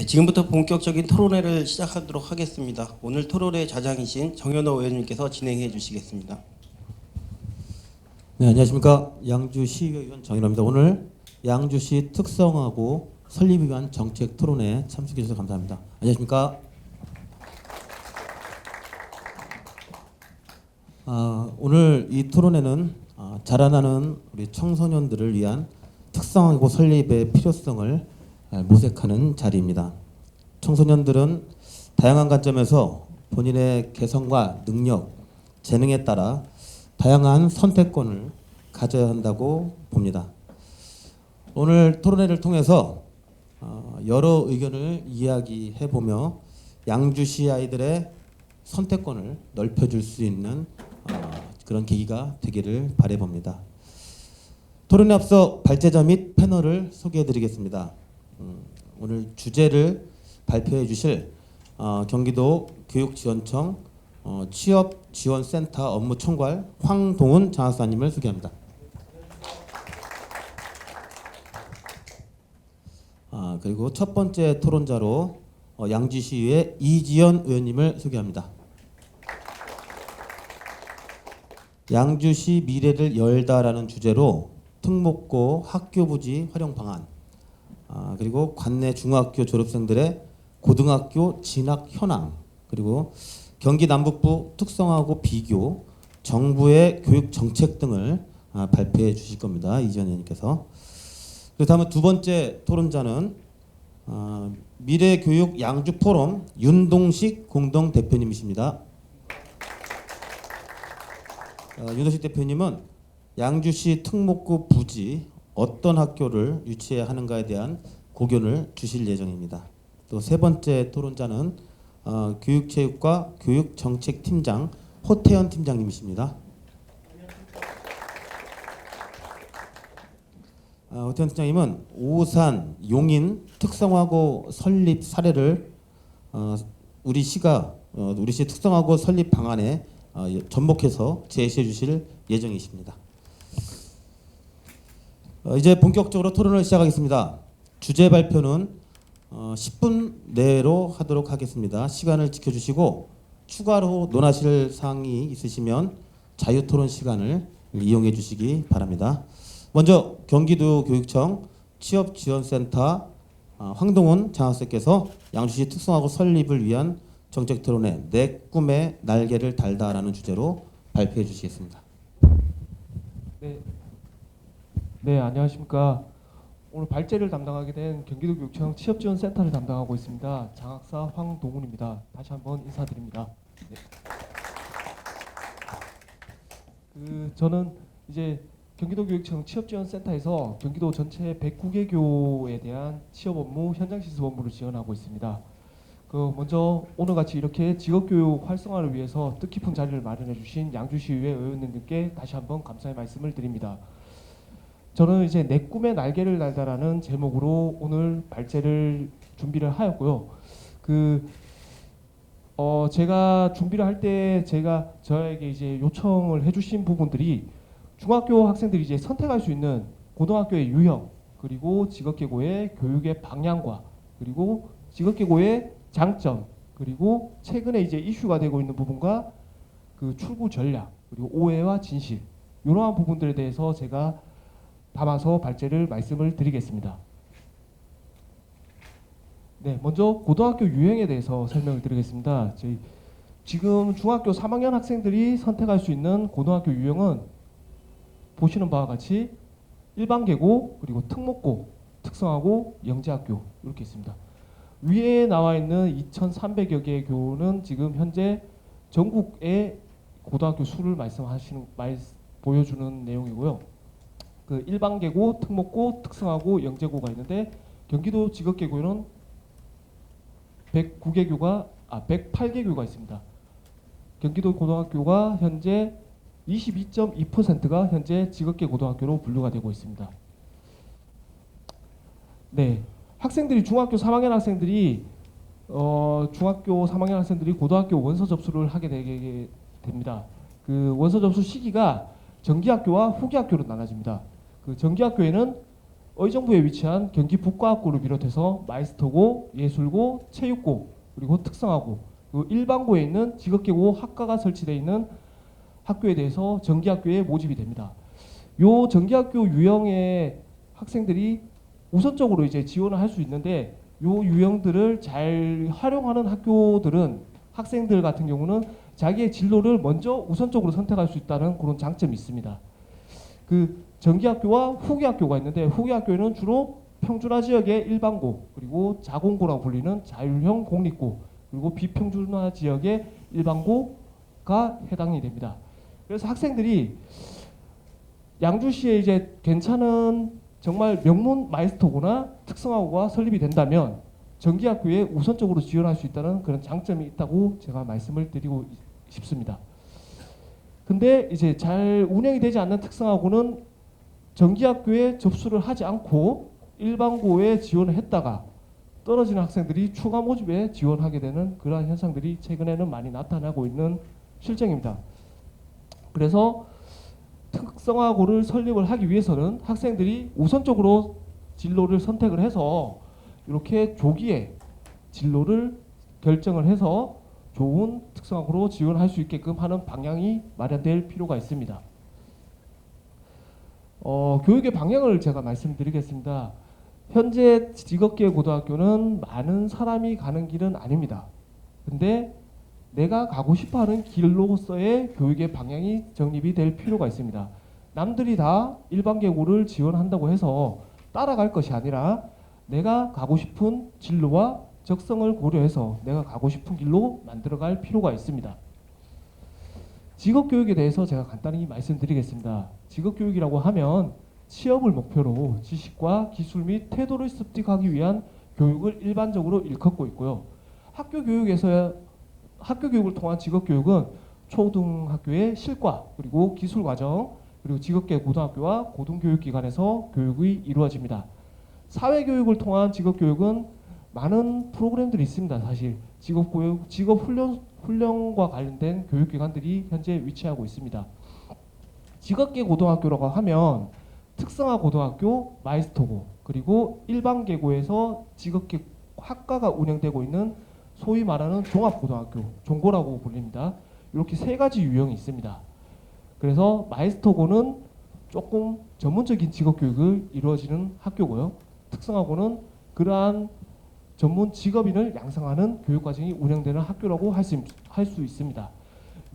네, 지금부터 본격적인 토론회를 시작하도록 하겠습니다. 오늘 토론회 자장이신 정현호 의원님께서 진행해 주시겠습니다. 네, 안녕하십니까. 양주시의원 정인호입니다. 오늘 양주시 특성하고 설립을 위한 정책 토론회에 참석해 주셔서 감사합니다. 안녕하십니까. 오늘 이 토론회는 자라나는 우리 청소년들을 위한 특성하고 설립의 필요성을 모색하는 자리입니다. 청소년들은 다양한 관점에서 본인의 개성과 능력, 재능에 따라 다양한 선택권을 가져야 한다고 봅니다. 오늘 토론회를 통해서 여러 의견을 이야기해보며 양주시 아이들의 선택권을 넓혀줄 수 있는 그런 계기가 되기를 바라봅니다. 토론에 앞서 발제자 및 패널을 소개해드리겠습니다. 오늘 주제를 발표해 주실 경기도 교육지원청 취업지원센터 업무총괄 황동훈 장학사님을 소개합니다. 그리고 첫 번째 토론자로 양주시의회 이지연 의원님을 소개합니다. 양주시 미래를 열다라는 주제로 특목고 학교부지 활용 방안, 그리고 관내 중학교 졸업생들의 고등학교 진학 현황, 그리고 경기 남북부 특성하고 비교, 정부의 교육 정책 등을 발표해 주실 겁니다. 이지연 의원님께서. 그리고 다음은 두 번째 토론자는 미래교육 양주포럼 윤동식 공동대표님이십니다. 윤동식 대표님은 양주시 특목고 부지 어떤 학교를 유치해야 하는가에 대한 고견을 주실 예정입니다. 또 세 번째 토론자는 교육체육과 교육정책팀장 호태현 팀장님이십니다. 호태현 팀장님은 오산, 용인 특성화고 설립 사례를 우리 시 특성화고 설립 방안에 접목해서 제시해 주실 예정이십니다. 이제 본격적으로 토론을 시작하겠습니다. 주제 발표는 10분 내로 하도록 하겠습니다. 시간을 지켜주시고 추가로 논하실 사항이 있으시면 자유토론 시간을 이용해 주시기 바랍니다. 먼저 경기도 교육청 취업지원센터 황동훈 장학사께서 양주시 특성화고 설립을 위한 정책 토론회 내 꿈의 날개를 달다라는 주제로 발표해 주시겠습니다. 네, 안녕하십니까. 오늘 발제를 담당하게 된 경기도 교육청 취업지원센터를 담당하고 있습니다. 장학사 황동훈입니다. 다시 한번 인사드립니다. 네. 저는 이제 경기도 교육청 취업지원센터에서 경기도 전체 109개 교에 대한 취업 업무 현장 실습 업무를 지원하고 있습니다. 먼저 오늘같이 이렇게 직업교육 활성화를 위해서 뜻깊은 자리를 마련해 주신 양주시의회 의원님들께 다시 한번 감사의 말씀을 드립니다. 저는 이제 내 꿈의 날개를 달다라는 제목으로 오늘 발제를 준비를 하였고요. 제가 준비를 할 때 저에게 이제 요청을 해주신 부분들이 중학교 학생들이 이제 선택할 수 있는 고등학교의 유형, 그리고 직업계고의 교육의 방향과, 그리고 직업계고의 장점, 그리고 최근에 이제 이슈가 되고 있는 부분과 그 출구 전략, 그리고 오해와 진실, 이러한 부분들에 대해서 제가 담아서 발제를 말씀을 드리겠습니다. 네, 먼저 고등학교 유형에 대해서 설명을 드리겠습니다. 지금 중학교 3학년 학생들이 선택할 수 있는 고등학교 유형은 보시는 바와 같이 일반계고, 그리고 특목고, 특성화고, 영재학교 이렇게 있습니다. 위에 나와 있는 2,300여 개의 교는 지금 현재 전국의 고등학교 수를 보여주는 내용이고요. 일반계고, 특목고, 특성화고, 영재고가 있는데 경기도 직업계고는 108개 교가 있습니다. 경기도 고등학교가 현재 22.2%가 현재 직업계 고등학교로 분류가 되고 있습니다. 네, 학생들이 중학교 3학년 학생들이 고등학교 원서 접수를 하게 되게 됩니다. 원서 접수 시기가 정기학교와 후기학교로 나눠집니다. 정기학교에는 의정부에 위치한 경기 북과학고를 비롯해서 마이스터고, 예술고, 체육고, 그리고 특성화고, 그리고 일반고에 있는 직업계고 학과가 설치되어 있는 학교에 대해서 정기학교에 모집이 됩니다. 요 정기학교 유형의 학생들이 우선적으로 이제 지원을 할 수 있는데, 요 유형들을 잘 활용하는 학교들은 학생들 같은 경우는 자기의 진로를 먼저 우선적으로 선택할 수 있다는 그런 장점이 있습니다. 그 정기학교와 후기학교가 있는데, 후기학교에는 주로 평준화 지역의 일반고, 그리고 자공고라고 불리는 자율형 공립고, 그리고 비평준화 지역의 일반고가 해당이 됩니다. 그래서 학생들이 양주시에 이제 괜찮은 정말 명문 마이스터고나 특성화고가 설립이 된다면 정기학교에 우선적으로 지원할 수 있다는 그런 장점이 있다고 제가 말씀을 드리고 싶습니다. 근데 이제 잘 운영이 되지 않는 특성화고는 정기학교에 접수를 하지 않고 일반고에 지원을 했다가 떨어지는 학생들이 추가 모집에 지원하게 되는 그러한 현상들이 최근에는 많이 나타나고 있는 실정입니다. 그래서 특성화고를 설립을 하기 위해서는 학생들이 우선적으로 진로를 선택을 해서 이렇게 조기에 진로를 결정을 해서 좋은 특성화고로 지원할 수 있게끔 하는 방향이 마련될 필요가 있습니다. 교육의 방향을 제가 말씀드리겠습니다. 현재 직업계 고등학교는 많은 사람이 가는 길은 아닙니다. 근데 내가 가고 싶어하는 길로서의 교육의 방향이 정립이 될 필요가 있습니다. 남들이 다 일반계고를 지원한다고 해서 따라갈 것이 아니라 내가 가고 싶은 진로와 적성을 고려해서 내가 가고 싶은 길로 만들어갈 필요가 있습니다. 직업교육에 대해서 제가 간단히 말씀드리겠습니다. 직업교육이라고 하면 취업을 목표로 지식과 기술 및 태도를 습득하기 위한 교육을 일반적으로 일컫고 있고요. 학교 교육을 통한 직업교육은 초등학교의 실과, 그리고 기술과정, 그리고 직업계 고등학교와 고등교육기관에서 교육이 이루어집니다. 사회교육을 통한 직업교육은 많은 프로그램들이 있습니다. 사실 직업교육, 직업훈련과 관련된 교육기관들이 현재 위치하고 있습니다. 직업계 고등학교라고 하면 특성화 고등학교, 마이스터고, 그리고 일반계고에서 직업계 학과가 운영되고 있는 소위 말하는 종합고등학교, 종고라고 불립니다. 이렇게 세 가지 유형이 있습니다. 그래서 마이스터고는 조금 전문적인 직업교육을 이루어지는 학교고요. 특성화고는 그러한 전문 직업인을 양성하는 교육과정이 운영되는 학교라고 할 수 있습니다.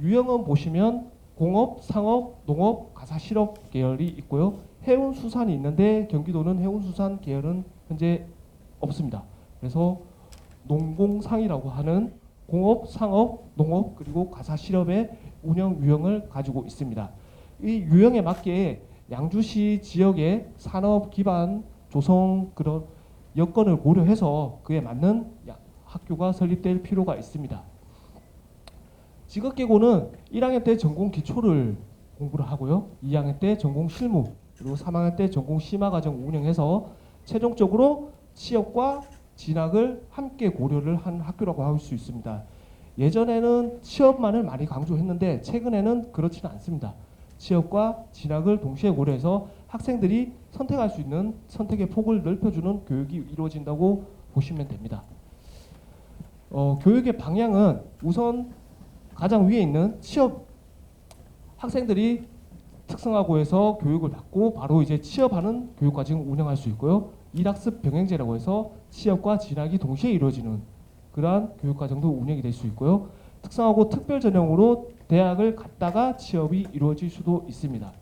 유형은 보시면 공업, 상업, 농업, 가사실업 계열이 있고요. 해운수산이 있는데 경기도는 해운수산 계열은 현재 없습니다. 그래서 농공상이라고 하는 공업, 상업, 농업, 그리고 가사실업의 운영 유형을 가지고 있습니다. 이 유형에 맞게 양주시 지역의 산업 기반 조성 그런 여건을 고려해서 그에 맞는 학교가 설립될 필요가 있습니다. 직업계고는 1학년 때 전공 기초를 공부를 하고요. 2학년 때 전공 실무, 그리고 3학년 때 전공 심화과정 운영해서 최종적으로 취업과 진학을 함께 고려를 한 학교라고 할 수 있습니다. 예전에는 취업만을 많이 강조했는데 최근에는 그렇지는 않습니다. 취업과 진학을 동시에 고려해서 학생들이 선택할 수 있는 선택의 폭을 넓혀주는 교육이 이루어진다고 보시면 됩니다. 교육의 방향은 우선 가장 위에 있는 취업, 학생들이 특성화고에서 교육을 받고 바로 이제 취업하는 교육과정을 운영할 수 있고요. 일학습 병행제라고 해서 취업과 진학이 동시에 이루어지는 그러한 교육과정도 운영이 될 수 있고요. 특성화고 특별 전형으로 대학을 갔다가 취업이 이루어질 수도 있습니다.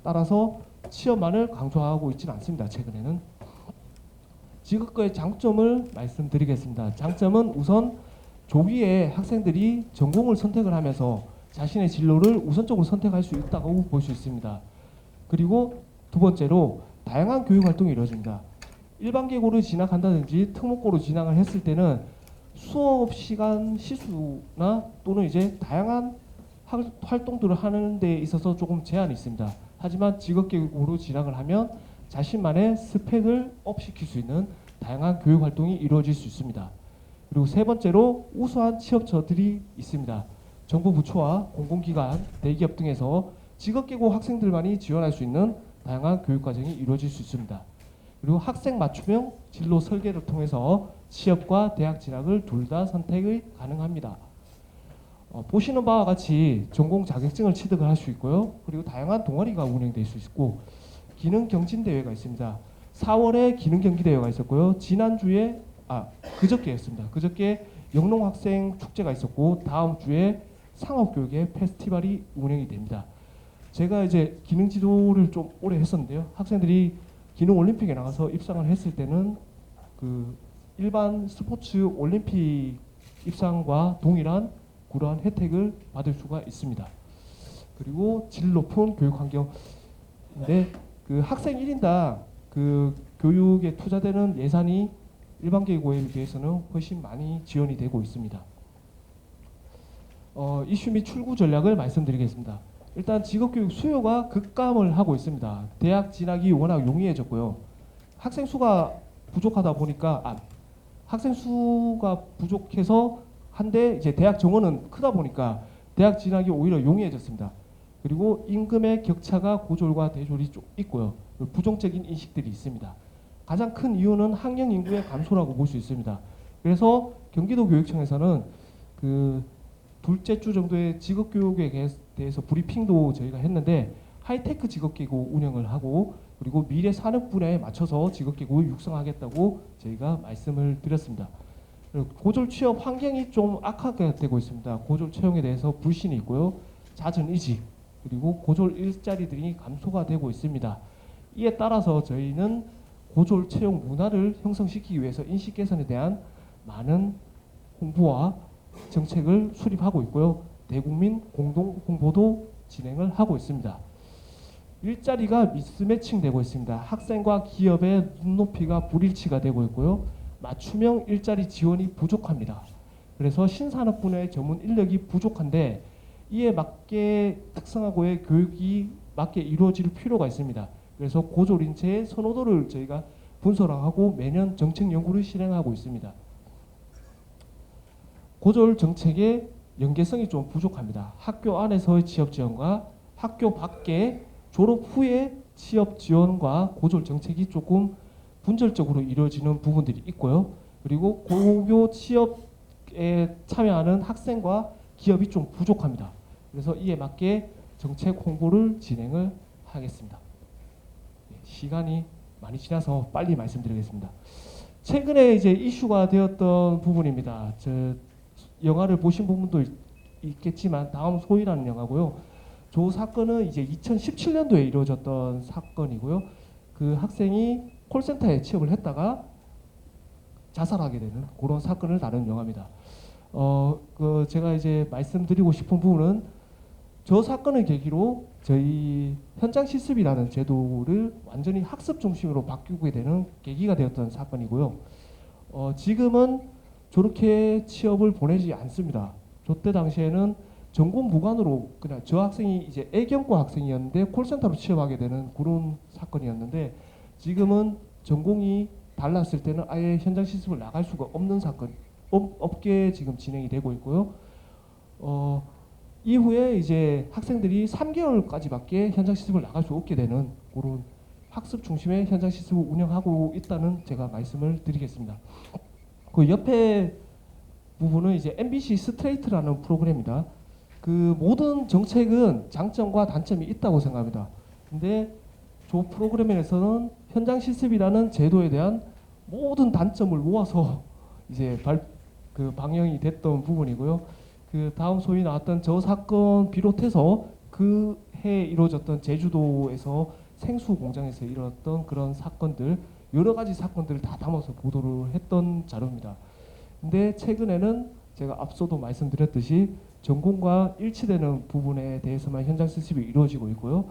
따라서 취업만을 강조하고 있지는 않습니다. 최근에는. 직업과의 장점을 말씀드리겠습니다. 장점은 우선 조기에 학생들이 전공을 선택을 하면서 자신의 진로를 우선적으로 선택할 수 있다고 볼 수 있습니다. 그리고 두 번째로 다양한 교육 활동이 이루어집니다. 일반계고를 진학한다든지 특목고로 진학을 했을 때는 수업 시간 시수나 또는 이제 다양한 활동들을 하는 데 있어서 조금 제한이 있습니다. 하지만 직업계고로 진학을 하면 자신만의 스펙을 업시킬 수 있는 다양한 교육 활동이 이루어질 수 있습니다. 그리고 세 번째로 우수한 취업처들이 있습니다. 정부 부처와 공공기관, 대기업 등에서 직업계고 학생들만이 지원할 수 있는 다양한 교육과정이 이루어질 수 있습니다. 그리고 학생 맞춤형 진로 설계를 통해서 취업과 대학 진학을 둘 다 선택이 가능합니다. 보시는 바와 같이 전공 자격증을 취득을 할 수 있고요. 그리고 다양한 동아리가 운영될 수 있고 기능 경진 대회가 있습니다. 4월에 기능 경기 대회가 있었고요. 지난주에 그저께였습니다. 그저께 영농 학생 축제가 있었고 다음 주에 상업교육의 페스티벌이 운영이 됩니다. 제가 이제 기능 지도를 좀 오래 했었는데요. 학생들이 기능 올림픽에 나가서 입상을 했을 때는 그 일반 스포츠 올림픽 입상과 동일한 그러한 혜택을 받을 수가 있습니다. 그리고 질 높은 교육 환경인데 그 학생 1인당 그 교육에 투자되는 예산이 일반 계고에 비해서는 훨씬 많이 지원이 되고 있습니다. 이슈 및 출구 전략을 말씀드리겠습니다. 일단 직업교육 수요가 급감을 하고 있습니다. 대학 진학이 워낙 용이해졌고요. 학생 수가 부족하다 보니까 학생 수가 부족해서 한데 이제 대학 정원은 크다 보니까 대학 진학이 오히려 용이해졌습니다. 그리고 임금의 격차가 고졸과 대졸이 좀 있고요. 부정적인 인식들이 있습니다. 가장 큰 이유는 학령 인구의 감소라고 볼 수 있습니다. 그래서 경기도 교육청에서는 그 둘째 주 정도의 직업교육에 대해서 브리핑도 저희가 했는데 하이테크 직업계고 운영을 하고 그리고 미래 산업 분야에 맞춰서 직업계고를 육성하겠다고 저희가 말씀을 드렸습니다. 고졸 취업 환경이 좀 악화가 되고 있습니다. 고졸 채용에 대해서 불신이 있고요. 잦은 이직 그리고 고졸 일자리들이 감소가 되고 있습니다. 이에 따라서 저희는 고졸 채용 문화를 형성시키기 위해서 인식 개선에 대한 많은 홍보와 정책을 수립하고 있고요. 대국민 공동 홍보도 진행을 하고 있습니다. 일자리가 미스매칭되고 있습니다. 학생과 기업의 눈높이가 불일치가 되고 있고요. 맞춤형 일자리 지원이 부족합니다. 그래서 신산업 분야의 전문 인력이 부족한데 이에 맞게 특성화고의 교육이 맞게 이루어질 필요가 있습니다. 그래서 고졸 인재의 선호도를 저희가 분석하고 매년 정책 연구를 실행하고 있습니다. 고졸 정책의 연계성이 좀 부족합니다. 학교 안에서의 취업 지원과 학교 밖에 졸업 후에 취업 지원과 고졸 정책이 조금 분절적으로 이루어지는 부분들이 있고요. 그리고 고교 취업에 참여하는 학생과 기업이 좀 부족합니다. 그래서 이에 맞게 정책 홍보를 진행을 하겠습니다. 시간이 많이 지나서 빨리 말씀드리겠습니다. 최근에 이제 이슈가 되었던 부분입니다. 영화를 보신 분도 있겠지만 다음 소위라는 영화고요. 저 사건은 이제 2017년도에 이루어졌던 사건이고요. 그 학생이 콜센터에 취업을 했다가 자살하게 되는 그런 사건을 다룬 영화입니다. 제가 이제 말씀드리고 싶은 부분은 저 사건을 계기로 저희 현장 실습이라는 제도를 완전히 학습 중심으로 바꾸게 되는 계기가 되었던 사건이고요. 지금은 저렇게 취업을 보내지 않습니다. 저 때 당시에는 전공 무관으로 그냥 저 학생이 이제 애경과 학생이었는데 콜센터로 취업하게 되는 그런 사건이었는데 지금은 전공이 달랐을 때는 아예 현장 실습을 나갈 수가 없는 사건 없게 지금 진행이 되고 있고요. 이후에 이제 학생들이 3개월까지밖에 현장 실습을 나갈 수 없게 되는 그런 학습 중심의 현장 실습을 운영하고 있다는 제가 말씀을 드리겠습니다. 그 옆에 부분은 이제 MBC 스트레이트라는 프로그램입니다. 그 모든 정책은 장점과 단점이 있다고 생각합니다. 근데 저 프로그램에서는 현장 실습이라는 제도에 대한 모든 단점을 모아서 이제 방영이 됐던 부분이고요. 그 다음 소위 나왔던 저 사건 비롯해서 그 해에 이루어졌던 제주도에서 생수 공장에서 일어났던 그런 사건들 여러 가지 사건들을 다 담아서 보도를 했던 자료입니다. 근데 최근에는 제가 앞서도 말씀드렸듯이 전공과 일치되는 부분에 대해서만 현장 실습이 이루어지고 있고요.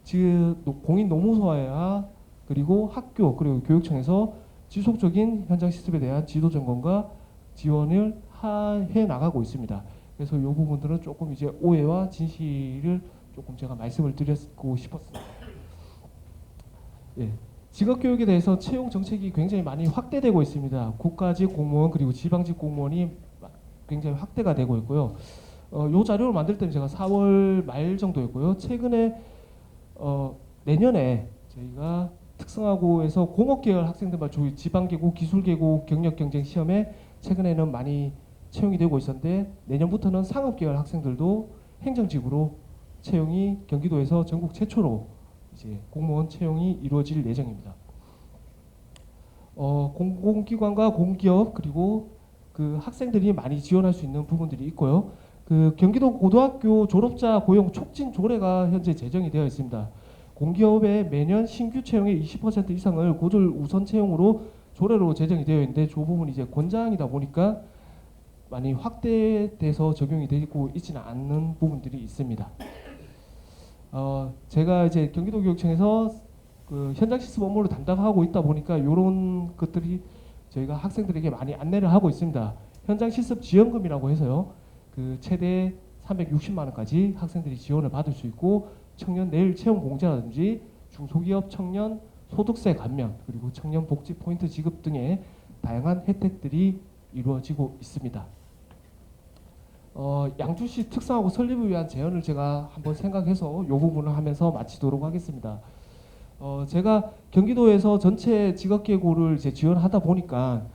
지금 공인 노무소와 그리고 학교 그리고 교육청에서 지속적인 현장 실습에 대한 지도 점검과 지원을 해 나가고 있습니다. 그래서 이 부분들은 조금 이제 오해와 진실을 조금 제가 말씀을 드리고 싶었습니다. 예. 직업교육에 대해서 채용 정책이 굉장히 많이 확대되고 있습니다. 국가직 공무원 그리고 지방직 공무원이 굉장히 확대가 되고 있고요. 이 자료를 만들 때는 제가 4월 말 정도였고요. 최근에 내년에 저희가 특성화고에서 공업계열 학생들만 조이 지방계고, 기술계고, 경력경쟁 시험에 최근에는 많이 채용이 되고 있었는데 내년부터는 상업계열 학생들도 행정직으로 채용이 경기도에서 전국 최초로 이제 공무원 채용이 이루어질 예정입니다. 공공기관과 공기업 그리고 그 학생들이 많이 지원할 수 있는 부분들이 있고요. 그 경기도 고등학교 졸업자 고용 촉진 조례가 현재 제정이 되어 있습니다. 공기업의 매년 신규 채용의 20% 이상을 고졸 우선 채용으로 조례로 제정이 되어 있는데 그 부분이 이제 권장이다 보니까 많이 확대돼서 적용이 되고 있지는 않는 부분들이 있습니다. 제가 이제 경기도교육청에서 그 현장 실습 업무를 담당하고 있다 보니까 이런 것들이 저희가 학생들에게 많이 안내를 하고 있습니다. 현장 실습 지원금이라고 해서요. 그 최대 360만 원까지 학생들이 지원을 받을 수 있고 청년 내일 채용 공제라든지 중소기업 청년 소득세 감면 그리고 청년 복지 포인트 지급 등의 다양한 혜택들이 이루어지고 있습니다. 양주시 특성화고 설립을 위한 제언을 제가 한번 생각해서 이 부분을 하면서 마치도록 하겠습니다. 제가 경기도에서 전체 직업계고를 이제 지원하다 보니까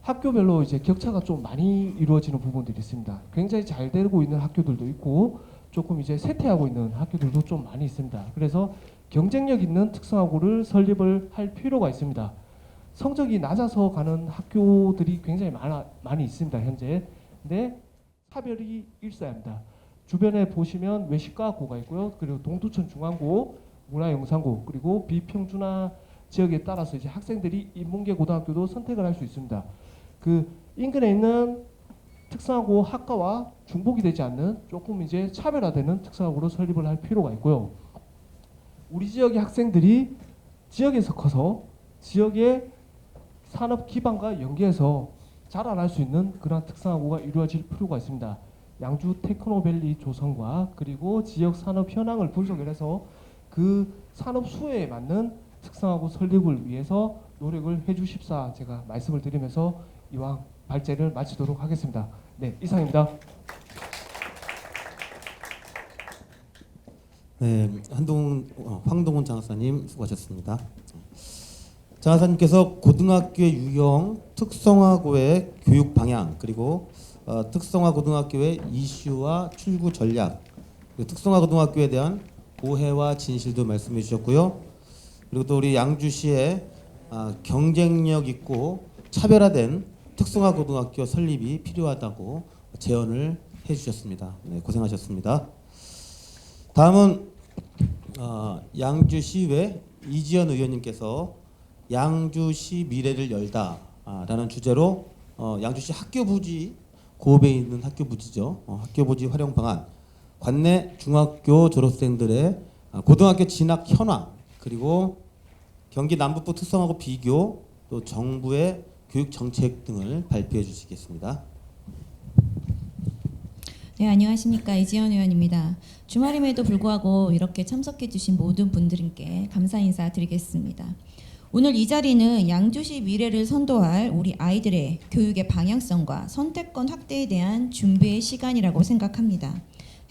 학교별로 이제 격차가 좀 많이 이루어지는 부분들이 있습니다. 굉장히 잘 되고 있는 학교들도 있고 조금 이제 쇠퇴하고 있는 학교들도 좀 많이 있습니다. 그래서 경쟁력 있는 특성화고를 설립을 할 필요가 있습니다. 성적이 낮아서 가는 학교들이 굉장히 많이 있습니다. 현재. 근데 차별이 있어야 합니다. 주변에 보시면 외식과학고가 있고요. 그리고 동두천 중앙고, 문화영상고, 그리고 비평준화 지역에 따라서 이제 학생들이 인문계 고등학교도 선택을 할 수 있습니다. 그 인근에 있는 특성화고 학과와 중복이 되지 않는 조금 이제 차별화되는 특성화고로 설립을 할 필요가 있고요. 우리 지역의 학생들이 지역에서 커서 지역의 산업 기반과 연계해서 자라날 수 있는 그런 특성화고가 이루어질 필요가 있습니다. 양주 테크노밸리 조성과 그리고 지역 산업 현황을 분석을 해서 그 산업 수혜에 맞는 특성화고 설립을 위해서 노력을 해주십사 제가 말씀을 드리면서 이왕 발제를 마치도록 하겠습니다. 네, 이상입니다. 네, 황동훈 장학사님 수고하셨습니다. 장학사님께서 고등학교의 유형, 특성화고의 교육 방향, 그리고 특성화 고등학교의 이슈와 출구 전략, 그리고 특성화 고등학교에 대한 오해와 진실도 말씀해 주셨고요. 그리고 또 우리 양주시의 경쟁력 있고 차별화된 특성화 고등학교 설립이 필요하다고 제언을 해주셨습니다. 네, 고생하셨습니다. 다음은 양주시외 이지연 의원님께서 양주시 미래를 열다라는 주제로 양주시 학교부지 고읍에 있는 학교부지죠. 학교부지 활용 방안, 관내 중학교 졸업생들의 고등학교 진학 현황, 그리고 경기 남북부 특성화고 비교, 또 정부의 교육 정책 등을 발표해 주시겠습니다. 네, 안녕하십니까. 이지연 의원입니다. 주말임에도 불구하고 이렇게 참석해 주신 모든 분들께 감사 인사 드리겠습니다. 오늘 이 자리는 양주시 미래를 선도할 우리 아이들의 교육의 방향성과 선택권 확대에 대한 준비의 시간이라고 생각합니다.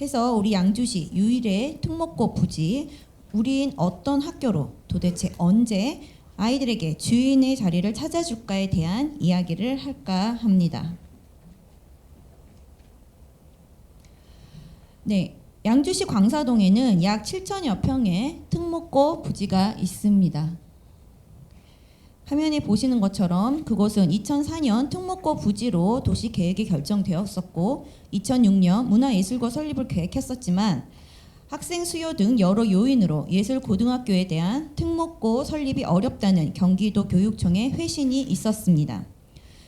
해서 우리 양주시 유일의 특목고 부지, 우린 어떤 학교로 도대체 언제 아이들에게 주인의 자리를 찾아줄까에 대한 이야기를 할까 합니다. 네, 양주시 광사동에는 약 7천여 평의 특목고 부지가 있습니다. 화면에 보시는 것처럼 그곳은 2004년 특목고 부지로 도시 계획이 결정되었었고 2006년 문화예술고 설립을 계획했었지만 학생 수요 등 여러 요인으로 예술고등학교에 대한 특목고 설립이 어렵다는 경기도 교육청의 회신이 있었습니다.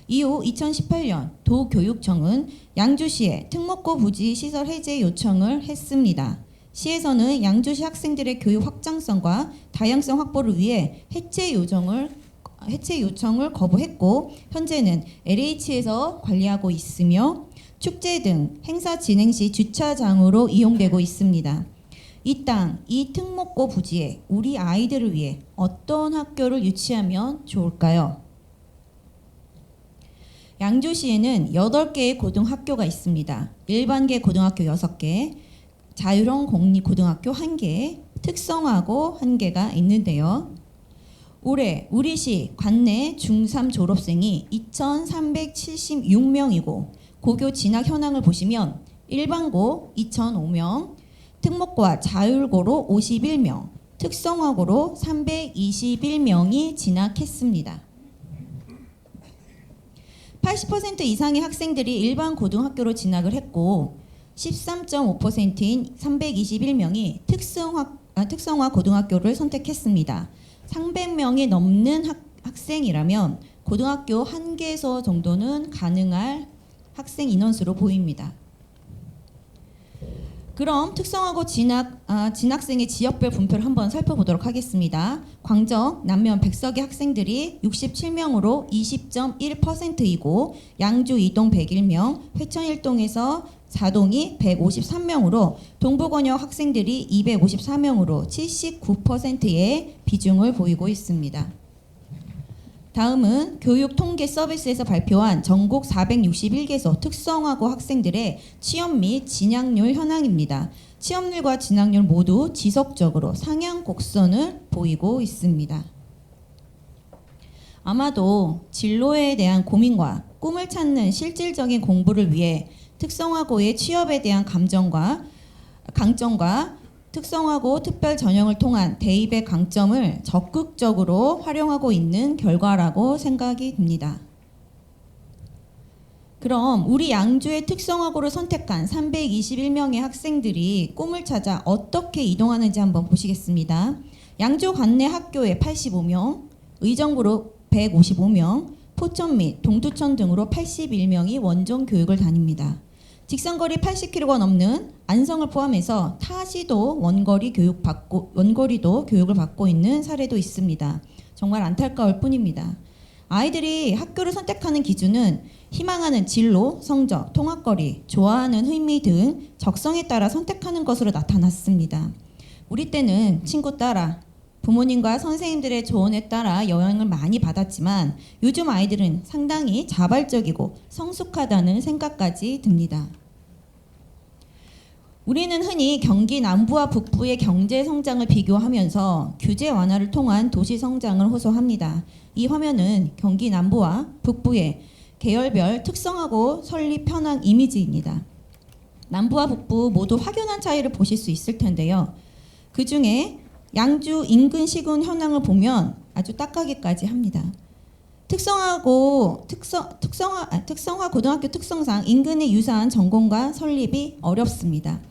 이후 2018년 도교육청은 양주시에 특목고 부지 시설 해제 요청을 했습니다. 시에서는 양주시 학생들의 교육 확장성과 다양성 확보를 위해 해체 요청을 거부했고 현재는 LH에서 관리하고 있으며 축제 등 행사 진행 시 주차장으로 이용되고 있습니다. 이 땅, 이 특목고 부지에 우리 아이들을 위해 어떤 학교를 유치하면 좋을까요? 양주시에는 8개의 고등학교가 있습니다. 일반계 고등학교 6개, 자율형 공립고등학교 1개, 특성화고 1개가 있는데요. 올해 우리시 관내 중3 졸업생이 2,376명이고 고교 진학 현황을 보시면 일반고 2,005명, 특목고와 자율고로 51명, 특성화고로 321명이 진학했습니다. 80% 이상의 학생들이 일반 고등학교로 진학을 했고 13.5%인 321명이 특성화 고등학교를 선택했습니다. 300명이 넘는 학생이라면 고등학교 1개소 정도는 가능할 학생 인원수로 보입니다. 그럼 특성화고 진학생의 지역별 분표를 한번 살펴보도록 하겠습니다. 광정, 남면, 백석의 학생들이 67명으로 20.1%이고 양주, 이동 101명, 회천 1동에서 4동이 153명으로 동부권역 학생들이 254명으로 79%의 비중을 보이고 있습니다. 다음은 교육통계서비스에서 발표한 전국 461개소 특성화고 학생들의 취업 및 진학률 현황입니다. 취업률과 진학률 모두 지속적으로 상향 곡선을 보이고 있습니다. 아마도 진로에 대한 고민과 꿈을 찾는 실질적인 공부를 위해 특성화고의 취업에 대한 강점과 특성화고 특별 전형을 통한 대입의 강점을 적극적으로 활용하고 있는 결과라고 생각이 듭니다. 그럼 우리 양주의 특성화고를 선택한 321명의 학생들이 꿈을 찾아 어떻게 이동하는지 한번 보시겠습니다. 양주 관내 학교에 85명, 의정부로 155명, 포천 및 동두천 등으로 81명이 원종 교육을 다닙니다. 직선거리 80km가 넘는 안성을 포함해서 타시도 원거리도 교육을 받고 있는 사례도 있습니다. 정말 안타까울 뿐입니다. 아이들이 학교를 선택하는 기준은 희망하는 진로, 성적, 통학거리, 좋아하는 의미 등 적성에 따라 선택하는 것으로 나타났습니다. 우리 때는 친구 따라 부모님과 선생님들의 조언에 따라 영향을 많이 받았지만 요즘 아이들은 상당히 자발적이고 성숙하다는 생각까지 듭니다. 우리는 흔히 경기 남부와 북부의 경제 성장을 비교하면서 규제 완화를 통한 도시 성장을 호소합니다. 이 화면은 경기 남부와 북부의 계열별 특성화고 설립 현황 이미지입니다. 남부와 북부 모두 확연한 차이를 보실 수 있을 텐데요. 그 중에 양주 인근 시군 현황을 보면 아주 딱하기까지 합니다. 특성화 고등학교 특성상 인근의 유사한 전공과 설립이 어렵습니다.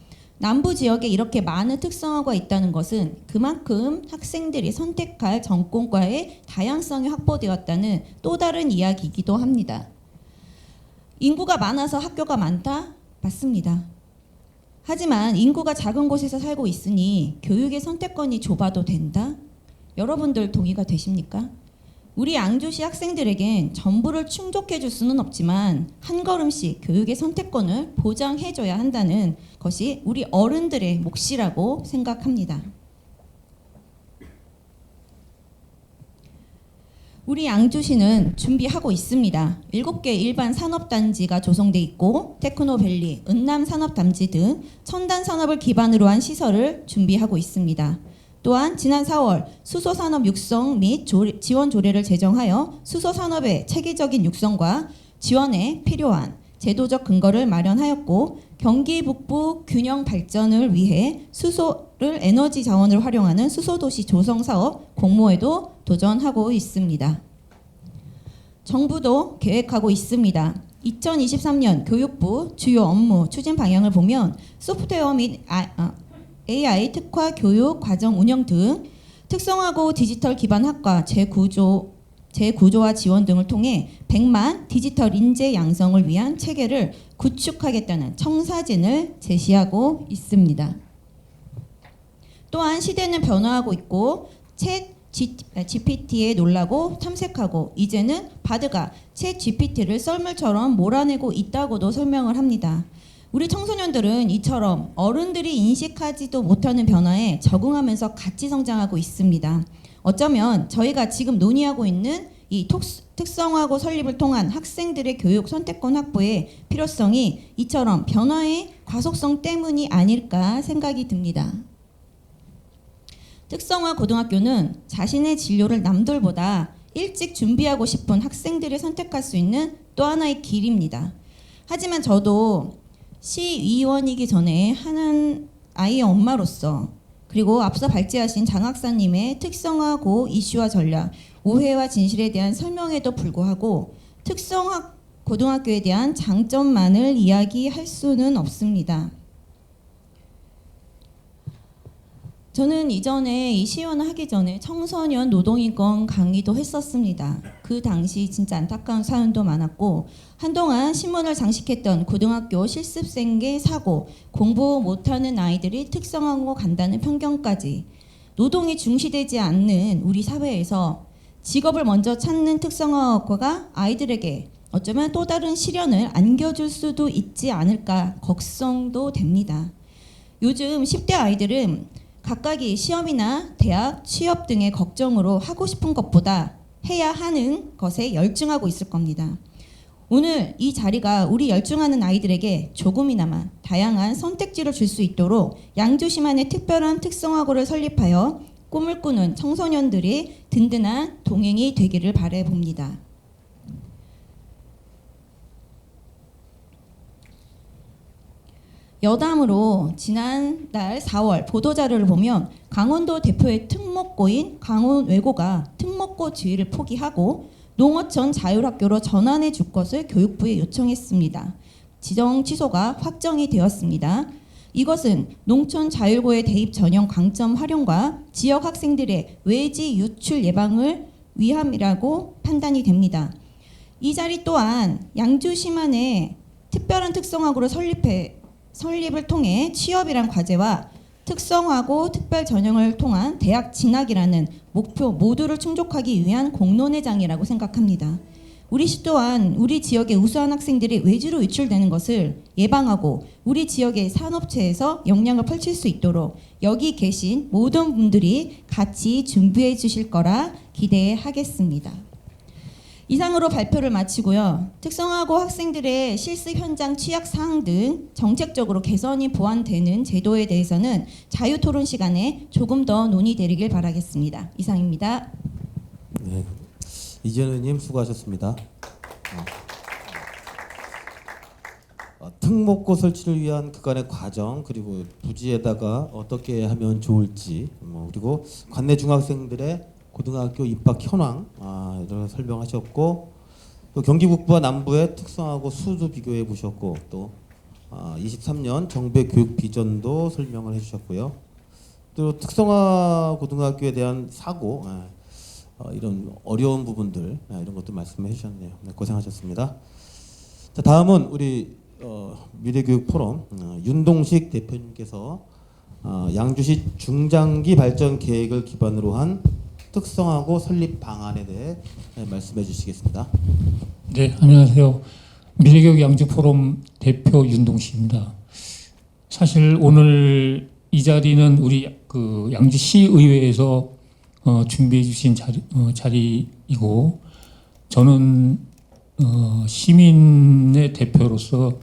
남부 지역에 이렇게 많은 특성화가 있다는 것은 그만큼 학생들이 선택할 전공과의 다양성이 확보되었다는 또 다른 이야기이기도 합니다. 인구가 많아서 학교가 많다? 맞습니다. 하지만 인구가 작은 곳에서 살고 있으니 교육의 선택권이 좁아도 된다? 여러분들 동의가 되십니까? 우리 양주시 학생들에겐 전부를 충족해 줄 수는 없지만 한 걸음씩 교육의 선택권을 보장해 줘야 한다는 것이 우리 어른들의 몫이라고 생각합니다. 우리 양주시는 준비하고 있습니다. 7개 일반 산업단지가 조성돼 있고 테크노밸리, 은남산업단지 등 첨단 산업을 기반으로 한 시설을 준비하고 있습니다. 또한 지난 4월 수소산업 육성 및 지원 조례를 제정하여 수소산업의 체계적인 육성과 지원에 필요한 제도적 근거를 마련하였고 경기 북부 균형 발전을 위해 수소를 에너지 자원을 활용하는 수소도시 조성 사업 공모에도 도전하고 있습니다. 정부도 계획하고 있습니다. 2023년 교육부 주요 업무 추진 방향을 보면 소프트웨어 및 AI 특화 교육 과정 운영 등 특성화고 디지털 기반 학과 재구조와 지원 등을 통해 100만 디지털 인재 양성을 위한 체계를 구축하겠다는 청사진을 제시하고 있습니다. 또한 시대는 변화하고 있고 챗 GPT에 놀라고 탐색하고 이제는 바드가 챗 GPT를 썰물처럼 몰아내고 있다고도 설명을 합니다. 우리 청소년들은 이처럼 어른들이 인식하지도 못하는 변화에 적응하면서 같이 성장하고 있습니다. 어쩌면 저희가 지금 논의하고 있는 이 특성화고 설립을 통한 학생들의 교육 선택권 확보의 필요성이 이처럼 변화의 과속성 때문이 아닐까 생각이 듭니다. 특성화 고등학교는 자신의 진로를 남들보다 일찍 준비하고 싶은 학생들이 선택할 수 있는 또 하나의 길입니다. 하지만 저도 시의원이기 전에 하는 아이의 엄마로서, 그리고 앞서 발제하신 장 학사님의 특성화고 이슈와 전략, 오해와 진실에 대한 설명에도 불구하고 특성화 고등학교에 대한 장점만을 이야기할 수는 없습니다. 저는 이전에 이 시연을 하기 전에 청소년 노동인권 강의도 했었습니다. 그 당시 진짜 안타까운 사연도 많았고, 한동안 신문을 장식했던 고등학교 실습생계 사고, 공부 못하는 아이들이 특성화고 간다는 편견까지, 노동이 중시되지 않는 우리 사회에서 직업을 먼저 찾는 특성화고가 아이들에게 어쩌면 또 다른 시련을 안겨줄 수도 있지 않을까 걱정도 됩니다. 요즘 10대 아이들은 각각이 시험이나 대학, 취업 등의 걱정으로 하고 싶은 것보다 해야 하는 것에 열중하고 있을 겁니다. 오늘 이 자리가 우리 열중하는 아이들에게 조금이나마 다양한 선택지를 줄 수 있도록 양주시만의 특별한 특성화고를 설립하여 꿈을 꾸는 청소년들이 든든한 동행이 되기를 바라봅니다. 여담으로 지난달 4월 보도자료를 보면 강원도 대표의 특목고인 강원외고가 특목고 지위를 포기하고 농어촌 자율학교로 전환해 줄 것을 교육부에 요청했습니다. 지정 취소가 확정이 되었습니다. 이것은 농촌 자율고의 대입 전형 강점 활용과 지역 학생들의 외지 유출 예방을 위함이라고 판단이 됩니다. 이 자리 또한 양주시만의 특별한 특성화고를 설립을 통해 취업이란 과제와 특성화고 특별 전형을 통한 대학 진학이라는 목표 모두를 충족하기 위한 공론의 장이라고 생각합니다. 우리 시 또한 우리 지역의 우수한 학생들이 외지로 유출되는 것을 예방하고 우리 지역의 산업체에서 역량을 펼칠 수 있도록 여기 계신 모든 분들이 같이 준비해 주실 거라 기대하겠습니다. 이상으로 발표를 마치고요. 특성화고 학생들의 실습 현장 취약 사항 등 정책적으로 개선이 보완되는 제도에 대해서는 자유토론 시간에 조금 더 논의되길 바라겠습니다. 이상입니다. 네, 이재현 의원님 수고하셨습니다. 특목고 설치를 위한 그간의 과정, 그리고 부지에다가 어떻게 하면 좋을지, 그리고 관내 중학생들의 고등학교 입학 현황 이런 걸 설명하셨고, 또 경기 북부와 남부의 특성화고 수도 비교해 보셨고, 또 23년 정부의 교육 비전도 설명을 해주셨고요. 또 특성화 고등학교에 대한 사고, 이런 어려운 부분들 이런 것도 말씀해 주셨네요. 네, 고생하셨습니다. 자, 다음은 우리 미래교육 포럼 윤동식 대표님께서 양주시 중장기 발전 계획을 기반으로 한 특성화고 설립 방안에 대해 말씀해 주시겠습니다. 네, 안녕하세요. 미래교육 양주 포럼 대표 윤동식입니다. 사실 오늘 이 자리는 우리 그 양주시 의회에서 준비해 주신 자리이고, 저는 시민의 대표로서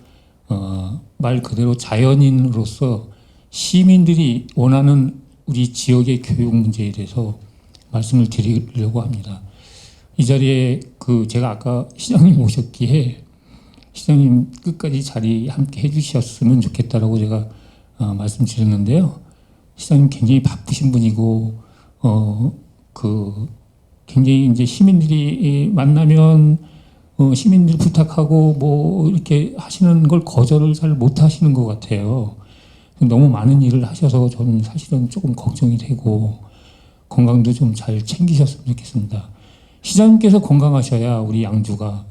말 그대로 자연인으로서 시민들이 원하는 우리 지역의 교육 문제에 대해서 말씀을 드리려고 합니다. 이 자리에 제가 아까 시장님 오셨기에 시장님 끝까지 자리 함께 해주셨으면 좋겠다라고 제가 말씀드렸는데요. 시장님 굉장히 바쁘신 분이고 굉장히 이제 시민들이 만나면 시민들 부탁하고 뭐 이렇게 하시는 걸 거절을 잘 못하시는 것 같아요. 너무 많은 일을 하셔서 저는 사실은 조금 걱정이 되고 건강도 좀 잘 챙기셨으면 좋겠습니다. 시장님께서 건강하셔야 우리 양주가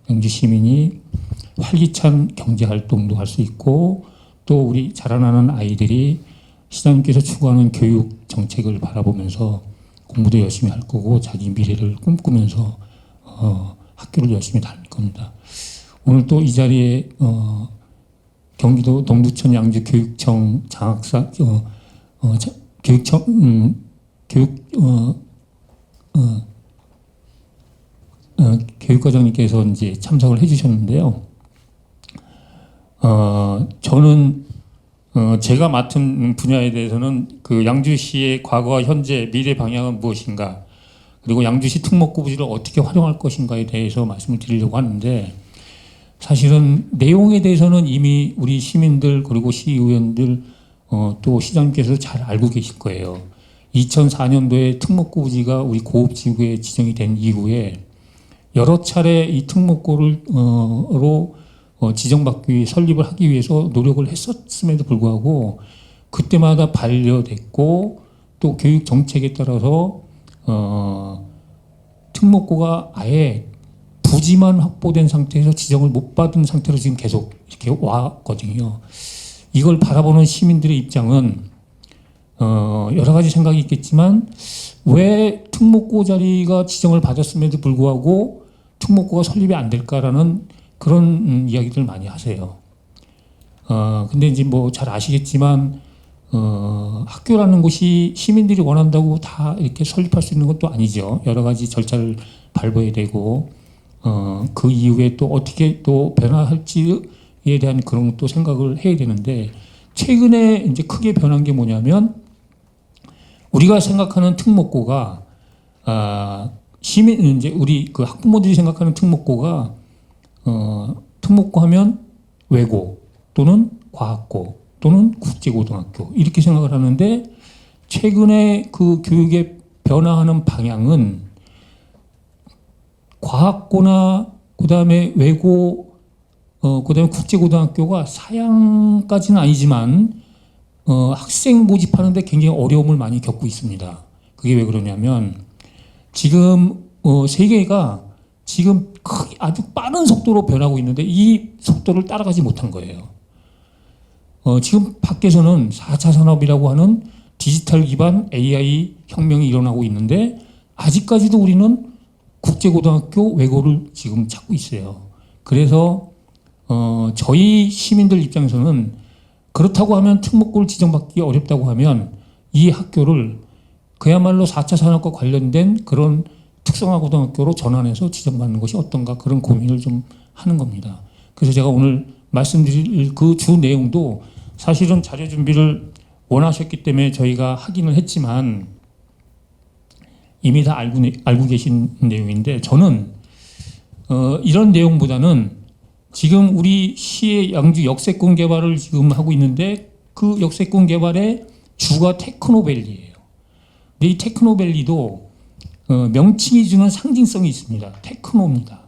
양주 시민이 활기찬 경제 활동도 할 수 있고, 또 우리 자라나는 아이들이 시장님께서 추구하는 교육 정책을 바라보면서 공부도 열심히 할 거고 자기 미래를 꿈꾸면서 학교를 열심히 다닐 겁니다. 오늘 또 이 자리에 경기도 동두천 양주 교육청 장학사 교육과장님께서 이제 참석을 해주셨는데요. 저는 제가 맡은 분야에 대해서는 그 양주시의 과거와 현재 미래 방향은 무엇인가, 그리고 양주시 특목고 부지를 어떻게 활용할 것인가에 대해서 말씀을 드리려고 하는데, 사실은 내용에 대해서는 이미 우리 시민들 그리고 시의원들 또 시장님께서 잘 알고 계실 거예요. 2004년도에 특목고 부지가 우리 고읍지구에 지정이 된 이후에 여러 차례 이 특목고로 지정받기 위해 설립을 하기 위해서 노력을 했었음에도 불구하고 그때마다 반려됐고, 또 교육 정책에 따라서 특목고가 아예 부지만 확보된 상태에서 지정을 못 받은 상태로 지금 계속 이렇게 왔거든요. 이걸 바라보는 시민들의 입장은 여러 가지 생각이 있겠지만, 왜 특목고 자리가 지정을 받았음에도 불구하고 특목고가 설립이 안 될까라는 그런 이야기들 많이 하세요. 근데 이제 뭐 잘 아시겠지만 학교라는 곳이 시민들이 원한다고 다 이렇게 설립할 수 있는 것도 아니죠. 여러 가지 절차를 밟아야 되고 그 이후에 또 어떻게 또 변화할지에 대한 그런 것도 생각을 해야 되는데, 최근에 이제 크게 변한 게 뭐냐면, 우리가 생각하는 특목고가 시민 이제 우리 그 학부모들이 생각하는 특목고가 특목고 하면 외고 또는 과학고 또는 국제고등학교 이렇게 생각을 하는데, 최근에 그 교육의 변화하는 방향은 과학고나 그다음에 외고 그다음에 국제고등학교가 사양까지는 아니지만 학생 모집하는데 굉장히 어려움을 많이 겪고 있습니다. 그게 왜 그러냐면, 지금 세계가 지금 아주 빠른 속도로 변하고 있는데 이 속도를 따라가지 못한 거예요. 지금 밖에서는 4차 산업이라고 하는 디지털 기반 AI 혁명이 일어나고 있는데, 아직까지도 우리는 국제고등학교 외고를 지금 찾고 있어요. 그래서 저희 시민들 입장에서는 그렇다고 하면 특목고를 지정받기 어렵다고 하면 이 학교를 그야말로 4차 산업과 관련된 그런 특성화 고등학교로 전환해서 지정받는 것이 어떤가, 그런 고민을 좀 하는 겁니다. 그래서 제가 오늘 말씀드릴 그 주 내용도 사실은 자료 준비를 원하셨기 때문에 저희가 하기는 했지만 이미 다 알고 계신 내용인데, 저는 이런 내용보다는 지금 우리 시의 양주 역세권 개발을 지금 하고 있는데, 그 역세권 개발의 주가 테크노밸리예요. 근데 이 테크노밸리도 명칭이 주는 상징성이 있습니다. 테크노입니다.